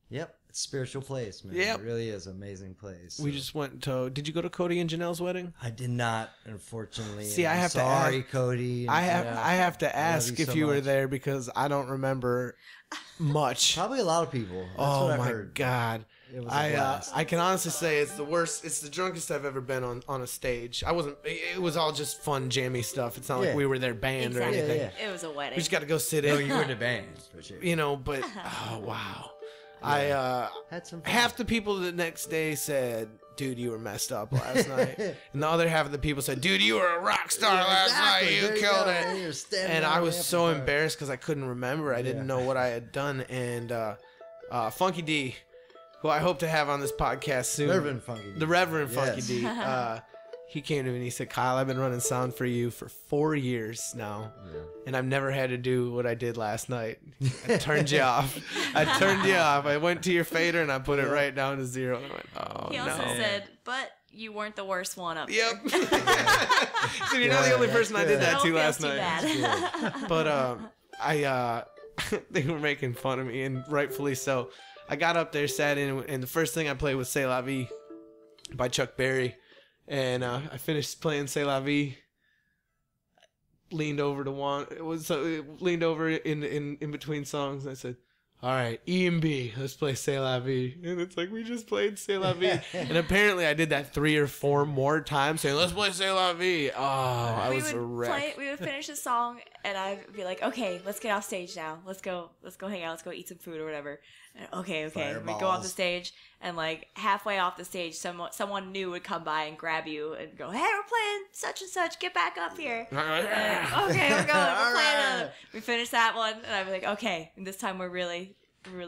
yep, it's a spiritual place, man. Yep. It really is an amazing place. We So, just went to... Did you go to Cody and Janelle's wedding? I did not, unfortunately. See, and I I'm have to sorry, ask- Cody. and, I yeah, have to love ask you if so you were much. there because I don't remember much. Probably a lot of people. That's Oh what I my heard. God. It was a blast. I can honestly say it's the worst. It's the drunkest I've ever been on a stage. I wasn't. It was all just fun, jammy stuff. It's not Yeah. like we were their band or Exactly. anything. Yeah. It was a wedding. We just got to go sit in. You were in the band, for sure. You know, but oh wow, I Had some fun. half the people the next day said, "Dude, you were messed up last night," and the other half of the people said, "Dude, you were a rock star last night. Exactly. You There killed go, it." man. You're standing And on I the was so amplifier. embarrassed because I couldn't remember. I didn't know what I had done. And Funky D, who I hope to have on this podcast soon. Reverend Funky D. The Reverend Yes. Funky D. He came to me and he said, "Kyle, I've been running sound for you for 4 years now. Yeah. And I've never had to do what I did last night. I turned you off. I turned you off. I went to your fader and I put it right down to 0. And I went, oh, he also no." said, but you weren't the worst one up Yep. there. So you're not the Yeah, only that's person I did good. that Don't to feel last too night. bad. But they were making fun of me, and rightfully so. I got up there, sat in, and the first thing I played was "C'est La Vie" by Chuck Berry, and I finished playing "C'est La Vie." Leaned over to leaned over in between songs, and I said, "All right, E and B, let's play C'est La Vie." And it's like, we just played C'est La Vie. And apparently I did that 3 or 4 more times, saying, "Let's play C'est La Vie." Oh, I was a wreck. We would finish the song, and I'd be like, "Okay, let's get off stage now. Let's go hang out. Let's go eat some food or whatever." And, okay. We go off the Fireballs. stage, and like halfway off the stage, someone new would come by and grab you and go, "Hey, we're playing such and such. Get back up here." And, okay, we're going. We're playing another. We finished that one, and I'd be like, "Okay, and this time we're really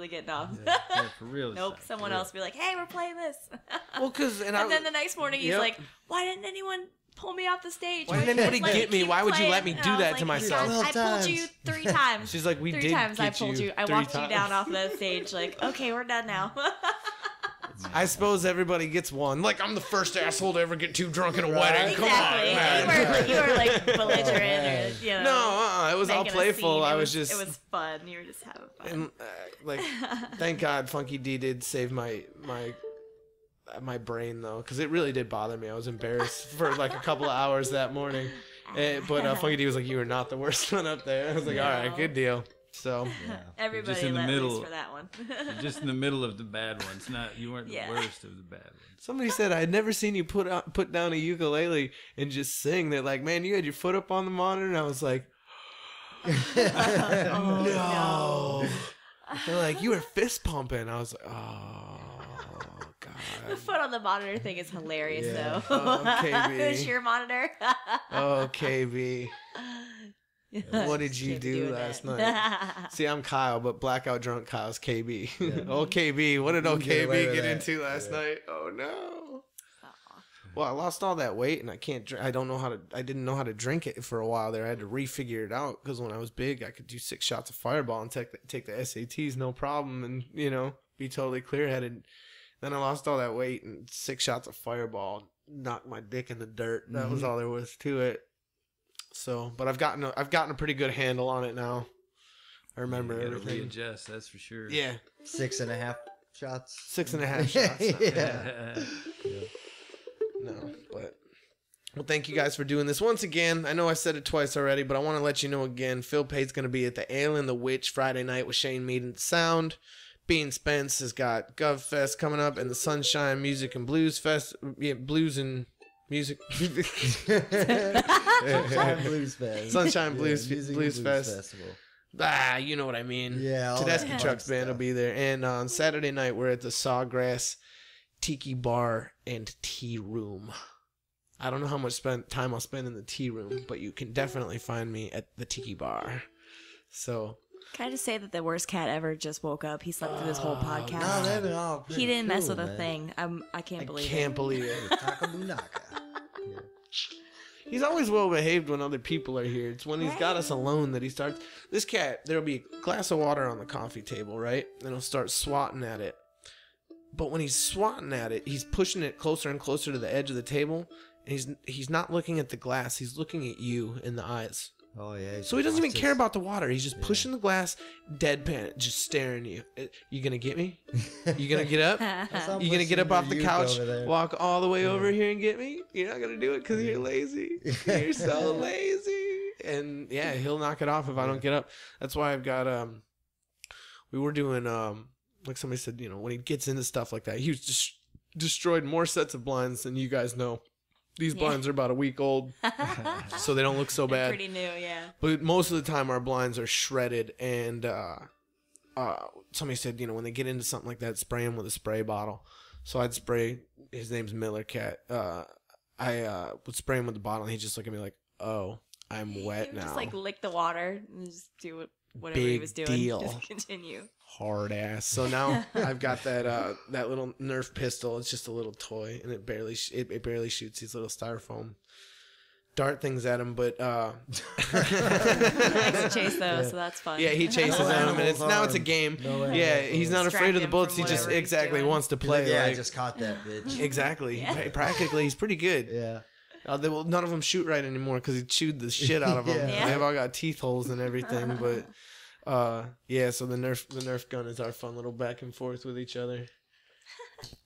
getting off." Yeah, for real. this Nope. time. Someone else would be like, "Hey, we're playing this." Well, because And then the next morning, he's Yep. like, "Why didn't anyone pull me off the stage? Why didn't anybody Let get me? keep Why would you let me playing?" do And I that was to like, myself? "Because I 12 pulled you times. 3 times." She's like, "We 3 did times I get pulled you you. I 3 walked you times." down off the stage. Like, okay, we're done now. I suppose everybody gets one. Like, I'm the first asshole to ever get too drunk in a wedding. Come on, exactly. man. You were like belligerent, or you know. No, it was all making a playful. scene. I It was just, It was fun. You were just having fun. and, like, thank God Funky D did save my brain though, because it really did bother me. I was embarrassed for like a couple of hours that morning. But Funky D was like, "You were not the worst one up there." I was like, "All right, good deal." So Everybody Just in the let middle. loose for that one. You're just in the middle of the bad ones. You weren't Yeah. the worst of the bad ones. somebody said I'd never seen you put down a ukulele and just sing. They're like, man, you had your foot up on the monitor, and I was like, no. They're like, you were fist pumping. I was like, oh The god. foot on the monitor thing is hilarious, though. Oh, KB. The sheer monitor. Oh, KB. What did you do last night? See, I'm Kyle, but blackout drunk Kyle's KB. Oh, KB. What did old get away KB with get that. into last night? Oh, no. Well, I lost all that weight, and I can't drink. I didn't know how to drink it for a while there. I had to refigure it out, because when I was big, I could do 6 shots of Fireball and take the SATs, no problem, and, be totally clear-headed. Then I lost all that weight, and 6 shots of Fireball knocked my dick in the dirt. That was all there was to it. So, but I've gotten a pretty good handle on it now. I remember You gotta everything. readjust, that's for sure. Yeah, 6.5 shots. 6.5 shots. Yeah. No, but well, thank you guys for doing this once again. I know I said it twice already, but I want to let you know again. Fil Pate's going to be at the Ale and the Witch Friday night with Shane Mead and Sound. Bean Spence has got Gov Fest coming up, and the Sunshine Music and Blues Fest. Yeah, blues and music. Sunshine Blues Fest. Sunshine Blues Music and Blues Fest. Festival. You know what I mean. Yeah, all Tedeschi that Trucks fun Band will stuff. be there. And on Saturday night, we're at the Sawgrass Tiki Bar and Tea Room. I don't know how much time I'll spend in the tea room, but you can definitely find me at the Tiki Bar. So, Can I just say that the worst cat ever just woke up? He slept through this whole podcast. No, they've been all He pretty didn't mess cool, with a man. thing. I can't believe can't it. believe it. Takamunaka. He's always well behaved when other people are here. It's when he's got us alone that he starts. This cat, there'll be a glass of water on the coffee table, right? And he'll start swatting at it. But when he's swatting at it, he's pushing it closer and closer to the edge of the table. And he's not looking at the glass. He's looking at you in the eyes. Oh yeah. So he doesn't even watch care this. about the water. He's just pushing the glass, deadpan, just staring at you. You gonna get me? You gonna get up? I'm You gonna get up listening off to the Uke couch, over there. walk all the way over here and get me? You're not gonna do it because you're lazy. You're so lazy. And yeah, he'll knock it off if I don't get up. That's why I've got we were doing like somebody said, when he gets into stuff like that, he was just destroyed more sets of blinds than you guys know. These blinds are about a week old, so they don't look so They're bad. pretty new, yeah. But most of the time, our blinds are shredded, and somebody said, when they get into something like that, spray him with a spray bottle. So I'd spray. His name's Miller Cat. I would spray him with the bottle, and he'd just look at me like, "Oh, I'm wet He would now." just like lick the water and just do whatever he Big was doing. deal. Just continue. Hard ass. So now I've got that little Nerf pistol. It's just a little toy, and it barely shoots these little styrofoam dart things at him. But I can chase those, so that's fun. yeah, he chases them, and now it's a game. No way. Yeah, he's not Distract afraid of the him bullets. from He just whatever he's exactly doing. wants to He's play. like, yeah, I like- just caught that bitch. Exactly. Practically, he's pretty good. Yeah. None of them shoot right anymore because he chewed the shit out of them. Yeah. They've all got teeth holes and everything. But yeah, so the Nerf gun is our fun little back and forth with each other.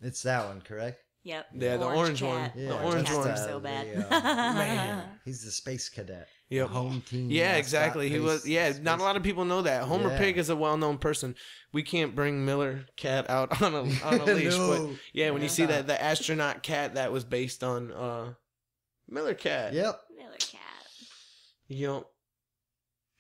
It's that one, correct? Yep. Yeah, the orange one. cat. The Yeah, orange cats one. are so bad. Man. He's the space cadet. Yep. The home team. Yeah, mascot exactly. He was. face- Yeah, space- not a lot of people know that. Homer Yeah. Pig is a well-known person. We can't bring Miller Cat out on a leash, No. but yeah, when you see that the astronaut cat that was based on Miller Cat. Yep. Miller cat. Yep.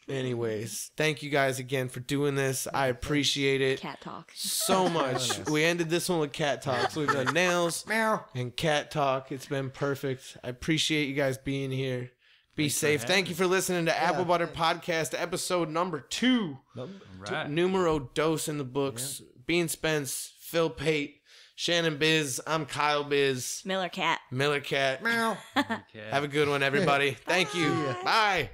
Anyways, thank you guys again for doing this. I appreciate it Cat talk. so much. We ended this one with cat talk. So we've done nails Meow. and cat talk. It's been perfect. I appreciate you guys being here. Be safe. Thank you for listening to Applebutter Podcast, episode number 2. All right. Numero dos in the books. Bean Spence, Fil Pate, Shannon Biss. I'm Kyle Biss. Miller cat. Miller Cat. Meow. Okay. Have a good one, everybody. Thank you. Bye.